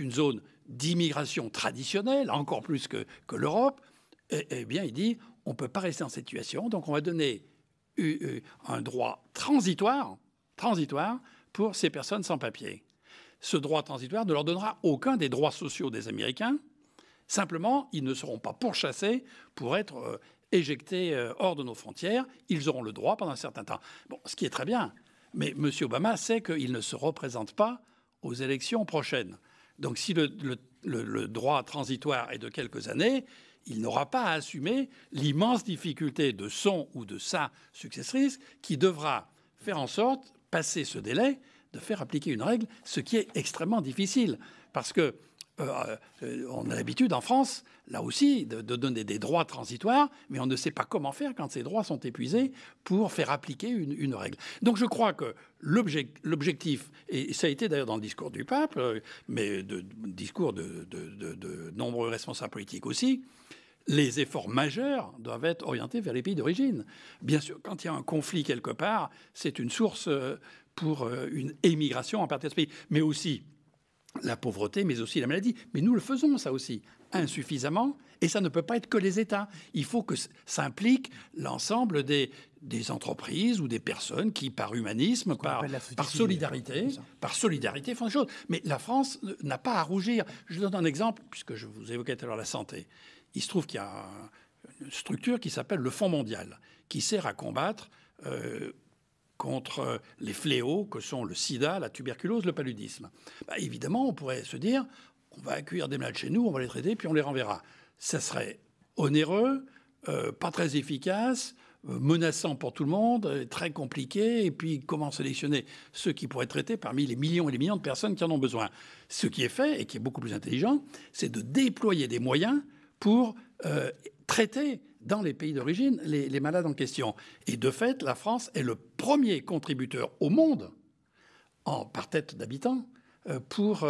une zone d'immigration traditionnelle, encore plus que l'Europe. Eh bien, il dit, on ne peut pas rester en cette situation, donc on va donner un droit transitoire pour ces personnes sans papiers. Ce droit transitoire ne leur donnera aucun des droits sociaux des Américains. Simplement, ils ne seront pas pourchassés pour être éjectés hors de nos frontières. Ils auront le droit pendant un certain temps. Bon, ce qui est très bien. Mais M. Obama sait qu'il ne se représente pas aux élections prochaines. Donc si le droit transitoire est de quelques années, il n'aura pas à assumer l'immense difficulté de son ou de sa successrice qui devra faire en sorte, passer ce délai, de faire appliquer une règle, ce qui est extrêmement difficile. Parce que on a l'habitude en France, là aussi, de donner des droits transitoires, mais on ne sait pas comment faire quand ces droits sont épuisés pour faire appliquer une règle. Donc je crois que l'objectif, et ça a été d'ailleurs dans le discours du pape, mais discours de nombreux responsables politiques aussi, les efforts majeurs doivent être orientés vers les pays d'origine. Bien sûr, quand il y a un conflit quelque part, c'est une source pour une émigration en partie de ce pays, mais aussi la pauvreté, mais aussi la maladie. Mais nous le faisons, ça aussi, insuffisamment, et ça ne peut pas être que les États. Il faut que ça implique l'ensemble des entreprises ou des personnes qui, par humanisme, par solidarité, font des choses. Mais la France n'a pas à rougir. Je donne un exemple, puisque je vous évoquais tout à l'heure la santé. Il se trouve qu'il y a une structure qui s'appelle le Fonds mondial, qui sert à combattre contre les fléaux que sont le sida, la tuberculose, le paludisme. Évidemment, on pourrait se dire, on va accueillir des malades chez nous, on va les traiter, puis on les renverra. Ça serait onéreux, pas très efficace, menaçant pour tout le monde, très compliqué, et puis comment sélectionner ceux qui pourraient traiter parmi les millions et les millions de personnes qui en ont besoin. Ce qui est fait, et qui est beaucoup plus intelligent, c'est de déployer des moyens pour traiter dans les pays d'origine les malades en question. Et de fait, la France est le premier contributeur au monde, par tête d'habitants, pour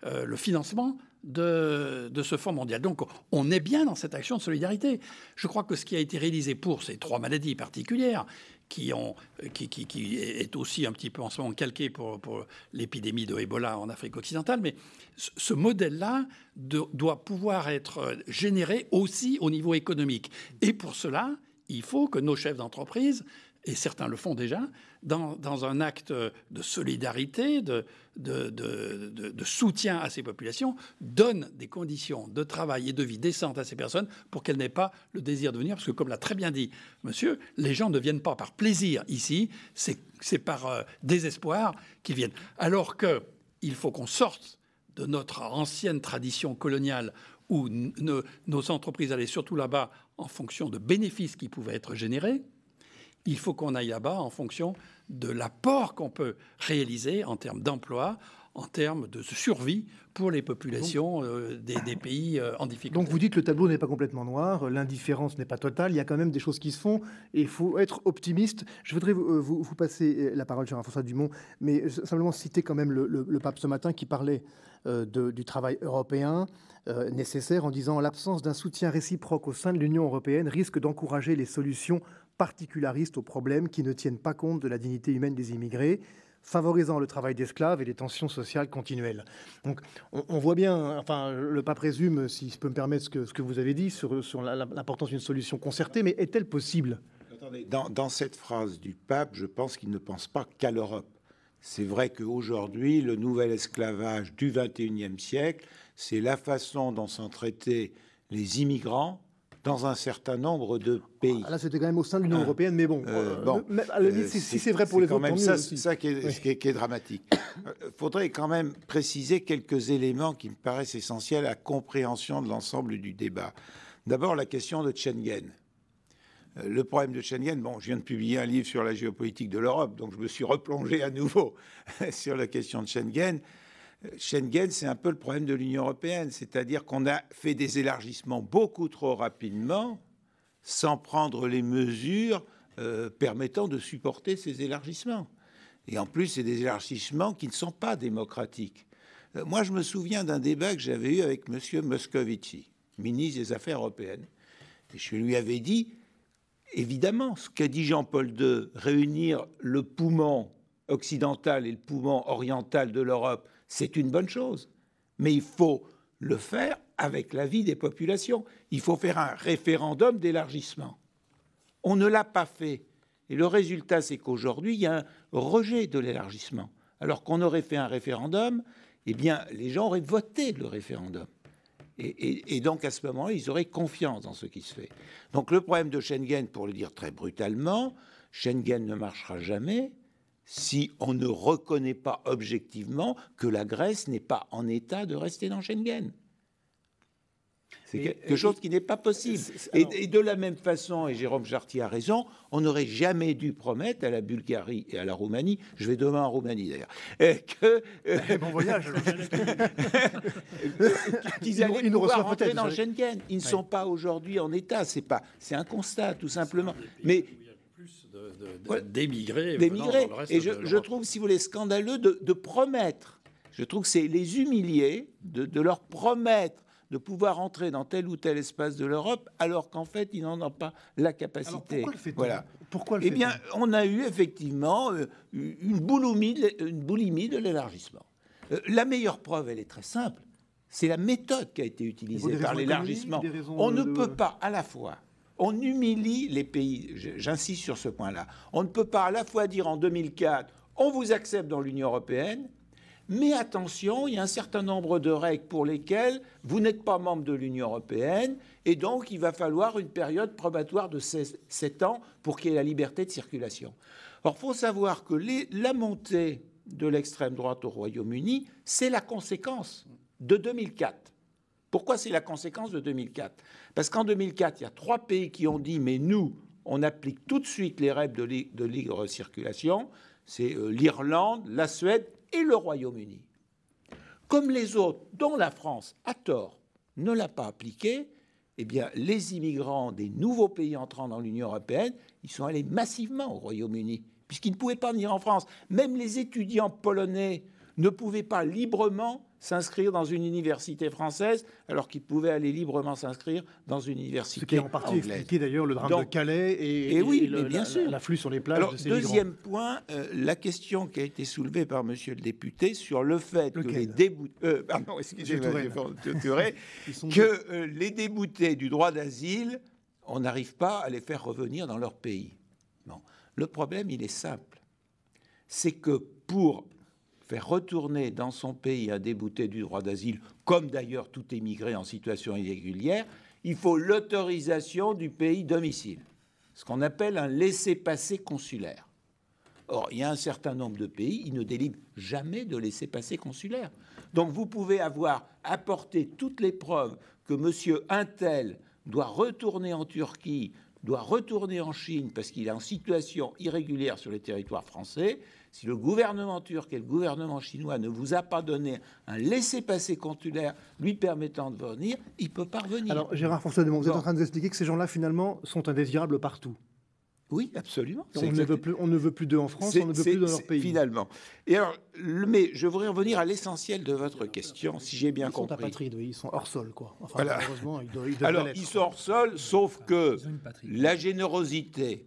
le financement de ce fonds mondial. Donc on est bien dans cette action de solidarité. Je crois que ce qui a été réalisé pour ces 3 maladies particulières, qui est aussi un petit peu en ce moment calqué pour l'épidémie de Ebola en Afrique occidentale, mais ce modèle-là doit pouvoir être généré aussi au niveau économique. Et pour cela, il faut que nos chefs d'entreprise, et certains le font déjà, dans un acte de solidarité, de soutien à ces populations, donnent des conditions de travail et de vie décentes à ces personnes pour qu'elles n'aient pas le désir de venir. Parce que, comme l'a très bien dit monsieur, les gens ne viennent pas par plaisir ici, c'est par désespoir qu'ils viennent. Alors qu'il faut qu'on sorte de notre ancienne tradition coloniale où nos entreprises allaient surtout là-bas en fonction de bénéfices qui pouvaient être générés. Il faut qu'on aille là-bas en fonction de l'apport qu'on peut réaliser en termes d'emploi, en termes de survie pour les populations des pays en difficulté. Donc vous dites que le tableau n'est pas complètement noir, l'indifférence n'est pas totale, il y a quand même des choses qui se font et il faut être optimiste. Je voudrais vous passer la parole, cher François Dumont, mais simplement citer quand même le pape ce matin qui parlait du travail européen nécessaire en disant « L'absence d'un soutien réciproque au sein de l'Union européenne risque d'encourager les solutions particularistes aux problèmes qui ne tiennent pas compte de la dignité humaine des immigrés, favorisant le travail d'esclaves et les tensions sociales continuelles. » Donc on voit bien, enfin le pape résume, si je peux me permettre, ce que vous avez dit sur l'importance d'une solution concertée, mais est-elle possible ? Attendez, dans cette phrase du pape, je pense qu'il ne pense pas qu'à l'Europe. C'est vrai qu'aujourd'hui, le nouvel esclavage du XXIe siècle, c'est la façon dont sont traités les immigrants dans un certain nombre de pays. Là, c'était quand même au sein de l'Union européenne, mais bon, si c'est vrai pour les autres, c'est ça qui est dramatique. Il faudrait quand même préciser quelques éléments qui me paraissent essentiels à la compréhension de l'ensemble du débat. D'abord, la question de Schengen. Le problème de Schengen, bon, je viens de publier un livre sur la géopolitique de l'Europe, donc je me suis replongé à nouveau sur la question de Schengen. Schengen, c'est un peu le problème de l'Union européenne, c'est-à-dire qu'on a fait des élargissements beaucoup trop rapidement, sans prendre les mesures permettant de supporter ces élargissements. Et en plus, c'est des élargissements qui ne sont pas démocratiques. Moi, je me souviens d'un débat que j'avais eu avec M. Moscovici, ministre des Affaires européennes. Et je lui avais dit, évidemment, ce qu'a dit Jean-Paul II, réunir le poumon occidental et le poumon oriental de l'Europe, c'est une bonne chose. Mais il faut le faire avec l'avis des populations. Il faut faire un référendum d'élargissement. On ne l'a pas fait. Et le résultat, c'est qu'aujourd'hui, il y a un rejet de l'élargissement. Alors qu'on aurait fait un référendum, eh bien, les gens auraient voté le référendum. Et donc, à ce moment-là, ils auraient confiance dans ce qui se fait. Donc, le problème de Schengen, pour le dire très brutalement, Schengen ne marchera jamais si on ne reconnaît pas objectivement que la Grèce n'est pas en état de rester dans Schengen. C'est quelque chose qui n'est pas possible. Et de la même façon, et Jérôme Chartier a raison, on n'aurait jamais dû promettre à la Bulgarie et à la Roumanie, je vais demain en Roumanie d'ailleurs, bon voyage. qu'ils allaient pouvoir rentrer dans Schengen. Ils ne sont pas aujourd'hui en état. C'est un constat, tout simplement. Mais d'émigrer. Et je trouve, si vous voulez, scandaleux de promettre. Je trouve que c'est les humilier, de leur promettre de pouvoir entrer dans tel ou tel espace de l'Europe, alors qu'en fait, ils n'en ont pas la capacité. Alors pourquoi le fait-on ? Voilà. Pourquoi le fait-on ? Eh bien, on a eu effectivement une boulimie de l'élargissement. La meilleure preuve, elle est très simple. C'est la méthode qui a été utilisée par l'élargissement. On ne peut pas à la fois... On humilie les pays, j'insiste sur ce point-là. On ne peut pas à la fois dire en 2004, on vous accepte dans l'Union européenne, mais attention, il y a un certain nombre de règles pour lesquelles vous n'êtes pas membre de l'Union européenne, et donc il va falloir une période probatoire de 7 ans pour qu'il y ait la liberté de circulation. Or, il faut savoir que la montée de l'extrême droite au Royaume-Uni, c'est la conséquence de 2004. Pourquoi c'est la conséquence de 2004 ? Parce qu'en 2004, il y a 3 pays qui ont dit « mais nous, on applique tout de suite les règles de libre circulation. C'est l'Irlande, la Suède et le Royaume-Uni. Comme les autres, dont la France, à tort, ne l'a pas appliqué, eh bien, les immigrants des nouveaux pays entrant dans l'Union européenne, ils sont allés massivement au Royaume-Uni, puisqu'ils ne pouvaient pas venir en France. Même les étudiants polonais ne pouvaient pas librement s'inscrire dans une université française, alors qu'ils pouvaient aller librement s'inscrire dans une université anglaise. Ce qui a en partie expliqué d'ailleurs le drame de Calais et l'afflux sur les plages alors, de ces deuxième migrants. point, la question qui a été soulevée par monsieur le député sur le fait que les les déboutés du droit d'asile, on n'arrive pas à les faire revenir dans leur pays. Bon. Le problème, il est simple. C'est que pour faire retourner dans son pays un débouté du droit d'asile, comme d'ailleurs tout émigré en situation irrégulière, il faut l'autorisation du pays domicile, ce qu'on appelle un laissez-passer consulaire. Or, il y a un certain nombre de pays, ils ne délivrent jamais de laissez-passer consulaire. Donc, vous pouvez avoir apporté toutes les preuves que monsieur Untel doit retourner en Turquie, doit retourner en Chine parce qu'il est en situation irrégulière sur les territoires français. Si le gouvernement turc et le gouvernement chinois ne vous a pas donné un laissez-passer consulaire lui permettant de venir, il ne peut pas revenir. Alors, Gérard Forcédémon, vous êtes en train de nous expliquer que ces gens-là, finalement, sont indésirables partout. Oui, absolument. On ne veut plus d'eux en France, on ne veut plus dans leur pays. Finalement. Et alors, mais je voudrais revenir à l'essentiel de votre question, si j'ai bien compris. Ils sont apatrides, oui, ils sont hors sol, quoi. Enfin, voilà. Malheureusement, ils doivent alors, l'être. Ils sont hors sol, sauf que la générosité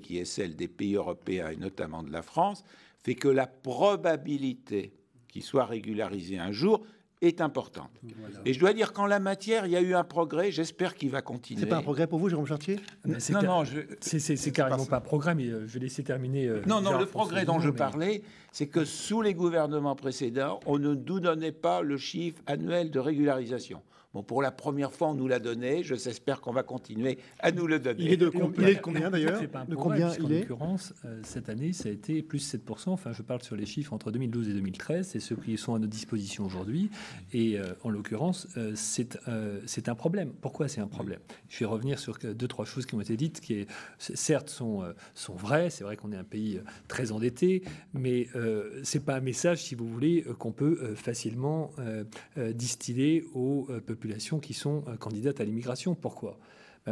qui est celle des pays européens et notamment de la France, fait que la probabilité qu'ils soient régularisés un jour est importante. Voilà. Et je dois dire qu'en la matière, il y a eu un progrès, j'espère qu'il va continuer. C'est pas un progrès pour vous, Jérôme Chartier? C'est carrément pas un progrès, mais je vais laisser terminer. Non, le progrès dont je parlais, c'est que sous les gouvernements précédents, on ne nous donnait pas le chiffre annuel de régularisation. Bon, pour la première fois, on nous l'a donné. J'espère qu'on va continuer à nous le donner. Il est de combien d'ailleurs? De combien il est? En l'occurrence, cette année, ça a été plus 7%. Enfin, je parle sur les chiffres entre 2012 et 2013. C'est ceux qui sont à notre disposition aujourd'hui. Et en l'occurrence, c'est un problème. Pourquoi c'est un problème? Je vais revenir sur 2-3 choses qui ont été dites, qui, certes, sont vraies. C'est vrai qu'on est un pays très endetté, mais c'est pas un message, si vous voulez, qu'on peut facilement distiller aux populations qui sont candidates à l'immigration. Pourquoi?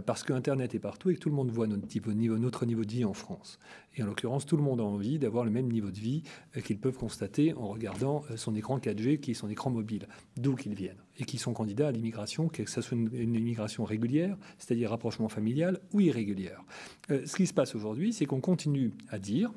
Parce que Internet est partout et que tout le monde voit notre niveau de vie en France. Et en l'occurrence, tout le monde a envie d'avoir le même niveau de vie qu'ils peuvent constater en regardant son écran 4G, qui est son écran mobile, d'où qu'ils viennent, et qui sont candidats à l'immigration, que ce soit une immigration régulière, c'est-à-dire rapprochement familial, ou irrégulière. Ce qui se passe aujourd'hui, c'est qu'on continue à dire,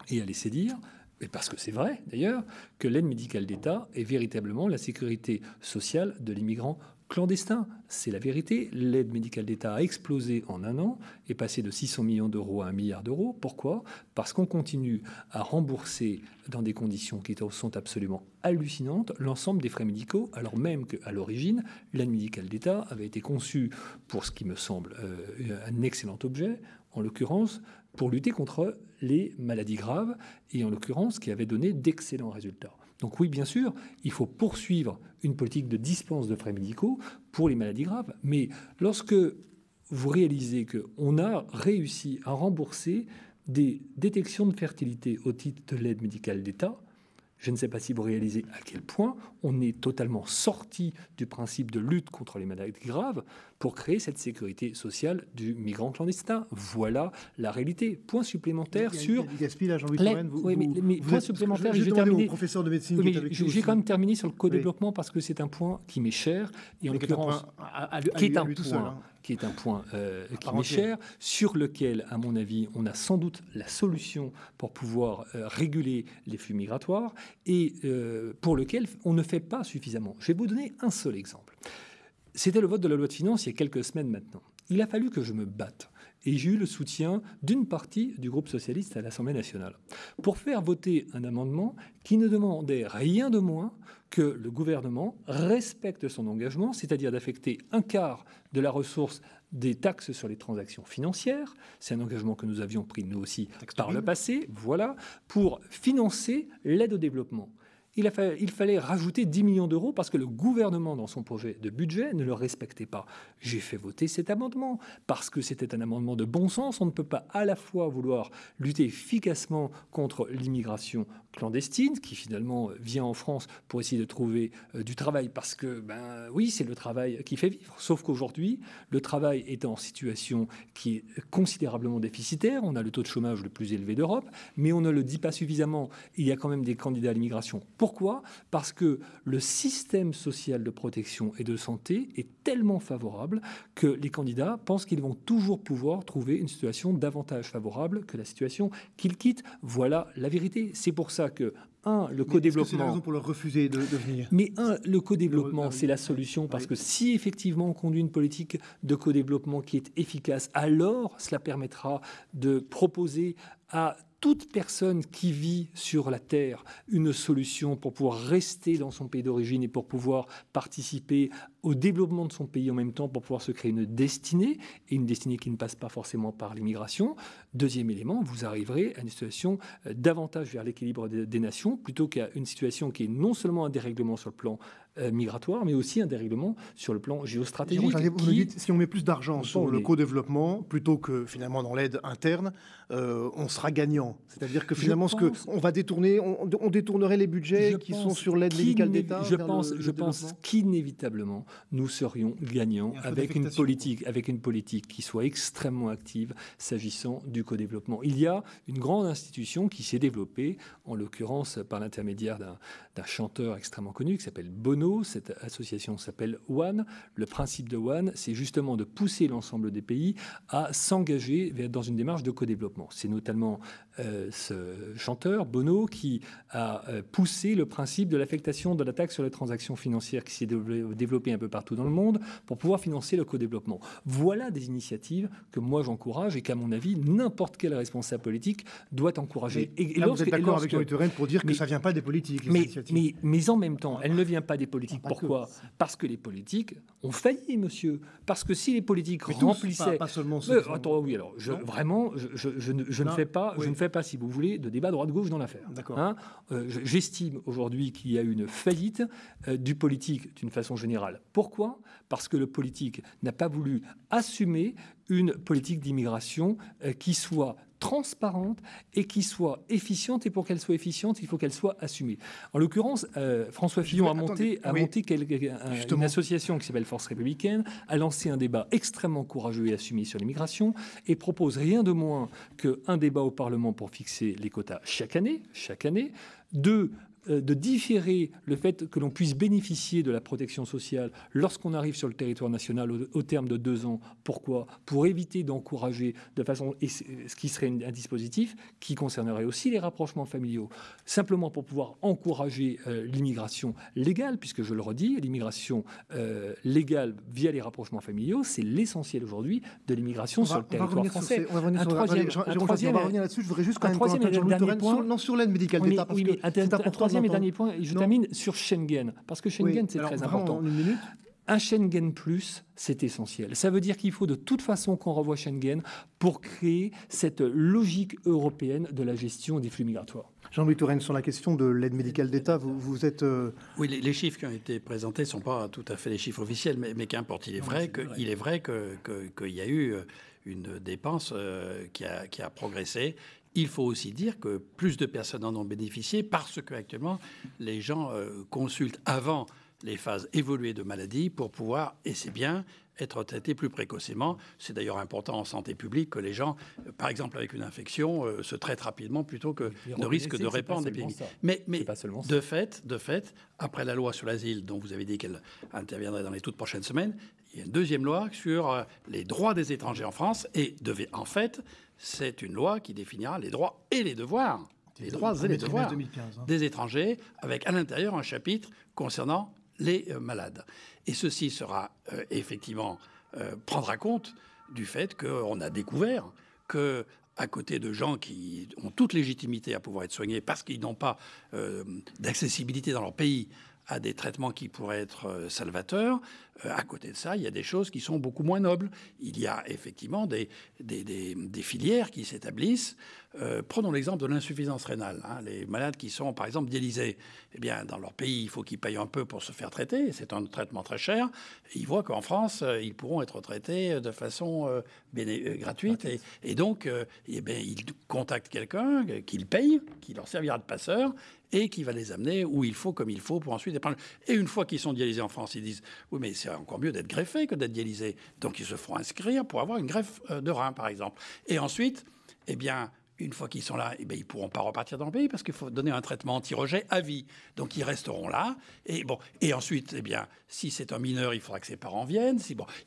et à laisser dire, et parce que c'est vrai d'ailleurs, que l'aide médicale d'État est véritablement la sécurité sociale de l'immigrant clandestin. C'est la vérité. L'aide médicale d'État a explosé en un an, est passée de 600 millions d'euros à 1 milliard d'euros. Pourquoi? Parce qu'on continue à rembourser dans des conditions qui sont absolument hallucinantes l'ensemble des frais médicaux, alors même qu'à l'origine, l'aide médicale d'État avait été conçue pour ce qui me semble un excellent objet, en l'occurrence pour lutter contre les maladies graves, et en l'occurrence qui avait donné d'excellents résultats. Donc oui, bien sûr, il faut poursuivre une politique de dispense de frais médicaux pour les maladies graves, mais lorsque vous réalisez qu'on a réussi à rembourser des détections de fertilité au titre de l'aide médicale d'État, je ne sais pas si vous réalisez à quel point on est totalement sorti du principe de lutte contre les maladies graves pour créer cette sécurité sociale du migrant clandestin. Voilà la réalité. Point supplémentaire sur... point supplémentaire, je vais terminer... professeur de médecine j'ai quand même terminé sur le co-développement parce que c'est un point qui m'est cher et en l'occurrence qui est un point qui m'est cher, sur lequel, à mon avis, on a sans doute la solution pour pouvoir réguler les flux migratoires et pour lequel on ne fait pas suffisamment. Je vais vous donner un seul exemple. C'était le vote de la loi de finances il y a quelques semaines maintenant. Il a fallu que je me batte. Et j'ai eu le soutien d'une partie du groupe socialiste à l'Assemblée nationale pour faire voter un amendement qui ne demandait rien de moins que le gouvernement respecte son engagement, c'est-à-dire d'affecter un quart de la ressource des taxes sur les transactions financières. C'est un engagement que nous avions pris nous aussi par le passé, voilà, pour financer l'aide au développement. il fallait rajouter 10 millions d'euros parce que le gouvernement, dans son projet de budget, ne le respectait pas. J'ai fait voter cet amendement parce que c'était un amendement de bon sens. On ne peut pas à la fois vouloir lutter efficacement contre l'immigration clandestine, qui finalement vient en France pour essayer de trouver du travail, parce que, oui, c'est le travail qui fait vivre. Sauf qu'aujourd'hui, le travail est en situation qui est considérablement déficitaire. On a le taux de chômage le plus élevé d'Europe, mais on ne le dit pas suffisamment. Il y a quand même des candidats à l'immigration. Pourquoi ? Parce que le système social de protection et de santé est tellement favorable que les candidats pensent qu'ils vont toujours pouvoir trouver une situation davantage favorable que la situation qu'ils quittent. Voilà la vérité. C'est pour ça que, le co-développement... C'est la raison pour leur refuser de venir. Mais le co-développement, c'est la solution, parce que si effectivement on conduit une politique de co-développement qui est efficace, alors cela permettra de proposer à toute personne qui vit sur la Terre une solution pour pouvoir rester dans son pays d'origine et pour pouvoir participer au développement de son pays en même temps, pour pouvoir se créer une destinée, et une destinée qui ne passe pas forcément par l'immigration. Deuxième élément, vous arriverez à une situation davantage vers l'équilibre des nations, plutôt qu'à une situation qui est non seulement un dérèglement sur le plan migratoire, mais aussi un dérèglement sur le plan géostratégique. Vous me dites, si on met plus d'argent sur le co-développement, plutôt que finalement dans l'aide interne, on sera gagnant. C'est-à-dire que finalement, on va détourner, on détournerait les budgets qui sont sur l'aide médicale d'État. Je pense qu'inévitablement, nous serions gagnants avec une politique qui soit extrêmement active s'agissant du co-développement. Il y a une grande institution qui s'est développée, en l'occurrence par l'intermédiaire d'un chanteur extrêmement connu qui s'appelle Bono. Cette association s'appelle One. Le principe de One, c'est justement de pousser l'ensemble des pays à s'engager dans une démarche de co-développement. C'est notamment ce chanteur, Bono, qui a poussé le principe de l'affectation de la taxe sur les transactions financières qui s'est développée un peu partout dans le monde pour pouvoir financer le co-développement. Voilà des initiatives que moi j'encourage et qu'à mon avis, n'importe quel responsable politique doit encourager. Vous êtes d'accord avec Jean-Luc Touraine pour dire que ça ne vient pas des politiques, les initiatives. Mais en même temps, elle ne vient pas des politiques. Pourquoi ? Parce que les politiques ont failli, monsieur. Parce que si les politiques remplissaient... Pas seulement ceux je ne fais pas, si vous voulez, de débat droite-gauche dans l'affaire. J'estime aujourd'hui qu'il y a une faillite du politique d'une façon générale. Pourquoi ? Parce que le politique n'a pas voulu assumer une politique d'immigration qui soit transparente et qui soit efficiente. Et pour qu'elle soit efficiente, il faut qu'elle soit assumée. En l'occurrence, François Fillon a monté une association qui s'appelle Force républicaine, a lancé un débat extrêmement courageux et assumé sur l'immigration et propose rien de moins qu'un débat au Parlement pour fixer les quotas chaque année. De différer le fait que l'on puisse bénéficier de la protection sociale lorsqu'on arrive sur le territoire national au terme de 2 ans. Pourquoi ? Pour éviter d'encourager de façon... Et ce qui serait un dispositif qui concernerait aussi les rapprochements familiaux. Simplement pour pouvoir encourager l'immigration légale, puisque je le redis, l'immigration légale via les rapprochements familiaux, c'est l'essentiel aujourd'hui de l'immigration sur le territoire français. On va revenir là-dessus. Je voudrais juste quand même sur l'aide médicale d'État. Un troisième et dernier point, et je termine sur Schengen, parce que Schengen, c'est très important. Un Schengen plus, c'est essentiel. Ça veut dire qu'il faut de toute façon qu'on revoie Schengen pour créer cette logique européenne de la gestion des flux migratoires. Jean-Louis Touraine, sur la question de l'aide médicale d'État, vous êtes... Oui, les chiffres qui ont été présentés ne sont pas tout à fait les chiffres officiels, mais qu'importe. Il est vrai qu'il y a eu une dépense qui a progressé. Il faut aussi dire que plus de personnes en ont bénéficié parce qu'actuellement, les gens consultent avant les phases évoluées de maladie pour pouvoir, et c'est bien, être traités plus précocement. C'est d'ailleurs important en santé publique que les gens, par exemple avec une infection, se traitent rapidement plutôt que de risque de répandre l'épidémie. Mais de fait, après la loi sur l'asile, dont vous avez dit qu'elle interviendrait dans les toutes prochaines semaines, il y a une deuxième loi sur les droits des étrangers en France. Et en fait, c'est une loi qui définira les droits et les devoirs, des étrangers, avec à l'intérieur un chapitre concernant les malades. Et ceci sera effectivement prendra compte du fait qu'on a découvert que, à côté de gens qui ont toute légitimité à pouvoir être soignés parce qu'ils n'ont pas d'accessibilité dans leur pays à des traitements qui pourraient être salvateurs. À côté de ça, il y a des choses qui sont beaucoup moins nobles. Il y a effectivement des filières qui s'établissent. Prenons l'exemple de l'insuffisance rénale. Les malades qui sont, par exemple, dialysés, eh bien, dans leur pays, il faut qu'ils payent un peu pour se faire traiter. C'est un traitement très cher. Et ils voient qu'en France, ils pourront être traités de façon gratuite. Et donc, eh bien, ils contactent quelqu'un qu'ils payent, qui leur servira de passeur, et qui va les amener où il faut, comme il faut, pour ensuite prendre. Et une fois qu'ils sont dialysés en France, ils disent « Oui, mais c'est encore mieux d'être greffé que d'être dialysé. » Donc, ils se feront inscrire pour avoir une greffe de rein, par exemple. Et ensuite, eh bien, une fois qu'ils sont là, eh bien, ils ne pourront pas repartir dans le pays parce qu'il faut donner un traitement anti-rejet à vie. Donc, ils resteront là. Et ensuite, eh bien, si c'est un mineur, il faudra que ses parents viennent.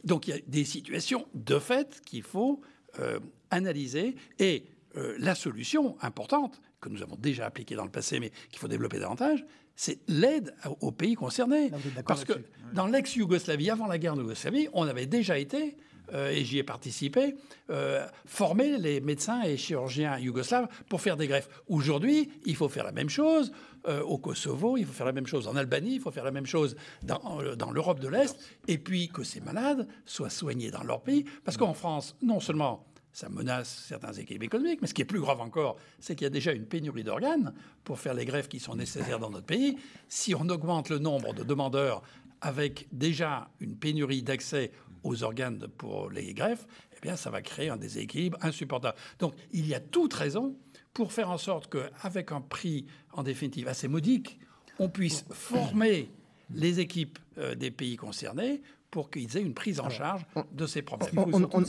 Donc, il y a des situations de fait qu'il faut analyser. Et la solution importante, que nous avons déjà appliquée dans le passé, mais qu'il faut développer davantage, c'est l'aide aux pays concernés. Parce que dans l'ex-Yougoslavie, avant la guerre de Yougoslavie, on avait déjà été, et j'y ai participé, former les médecins et chirurgiens yougoslaves pour faire des greffes. Aujourd'hui, il faut faire la même chose au Kosovo, il faut faire la même chose en Albanie, il faut faire la même chose dans l'Europe de l'Est, et puis que ces malades soient soignés dans leur pays. Parce qu'en France, non seulement ça menace certains équilibres économiques, mais ce qui est plus grave encore, c'est qu'il y a déjà une pénurie d'organes pour faire les greffes qui sont nécessaires dans notre pays. Si on augmente le nombre de demandeurs avec déjà une pénurie d'accès aux organes pour les greffes, eh bien, ça va créer un déséquilibre insupportable. Donc, il y a toute raison pour faire en sorte qu'avec un prix, en définitive, assez modique, on puisse former les équipes des pays concernés pour qu'ils aient une prise en charge de ces problèmes. On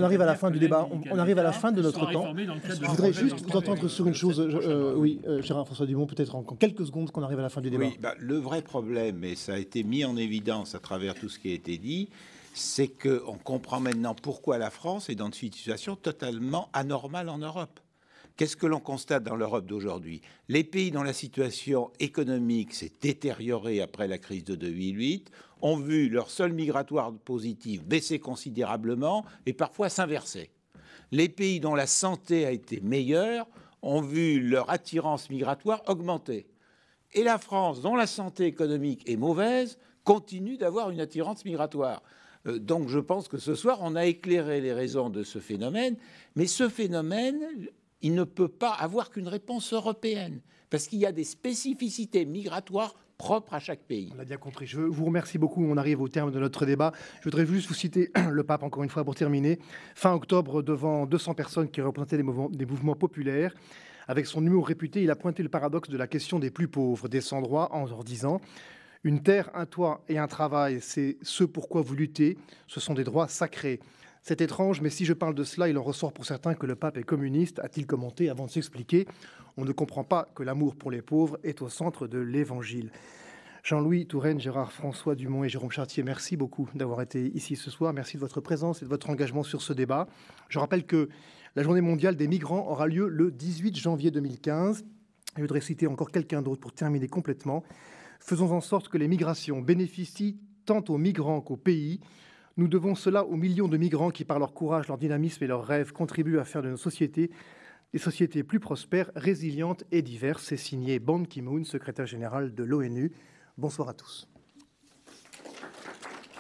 arrive à la fin du débat. On arrive à la fin de notre temps. Je voudrais juste vous entendre sur une chose. Oui, Gérard François Dumont, peut-être en quelques secondes qu'on arrive à la fin du débat. Oui, le vrai problème, et ça a été mis en évidence à travers tout ce qui a été dit, c'est qu'on comprend maintenant pourquoi la France est dans une situation totalement anormale en Europe. Qu'est-ce que l'on constate dans l'Europe d'aujourd'hui? Les pays dont la situation économique s'est détériorée après la crise de 2008 ont vu leur solde migratoire positif baisser considérablement et parfois s'inverser. Les pays dont la santé a été meilleure ont vu leur attirance migratoire augmenter. Et la France, dont la santé économique est mauvaise, continue d'avoir une attirance migratoire. Donc je pense que ce soir, on a éclairé les raisons de ce phénomène, mais ce phénomène, il ne peut pas avoir qu'une réponse européenne, parce qu'il y a des spécificités migratoires propres à chaque pays. On l'a bien compris. Je vous remercie beaucoup. On arrive au terme de notre débat. Je voudrais juste vous citer le pape, encore une fois, pour terminer. Fin octobre, devant 200 personnes qui représentaient des mouvements populaires, avec son humour réputé, il a pointé le paradoxe de la question des plus pauvres, des sans-droits, en leur disant « Une terre, un toit et un travail, c'est ce pourquoi vous luttez. Ce sont des droits sacrés. » C'est étrange, mais si je parle de cela, il en ressort pour certains que le pape est communiste, a-t-il commenté avant de s'expliquer. On ne comprend pas que l'amour pour les pauvres est au centre de l'Évangile. Jean-Louis Touraine, Gérard François Dumont et Jérôme Chartier, merci beaucoup d'avoir été ici ce soir. Merci de votre présence et de votre engagement sur ce débat. Je rappelle que la Journée mondiale des migrants aura lieu le 18 janvier 2015. Je voudrais citer encore quelqu'un d'autre pour terminer complètement. Faisons en sorte que les migrations bénéficient tant aux migrants qu'aux pays. Nous devons cela aux millions de migrants qui, par leur courage, leur dynamisme et leurs rêves, contribuent à faire de nos sociétés des sociétés plus prospères, résilientes et diverses. C'est signé Ban Ki-moon, secrétaire général de l'ONU. Bonsoir à tous.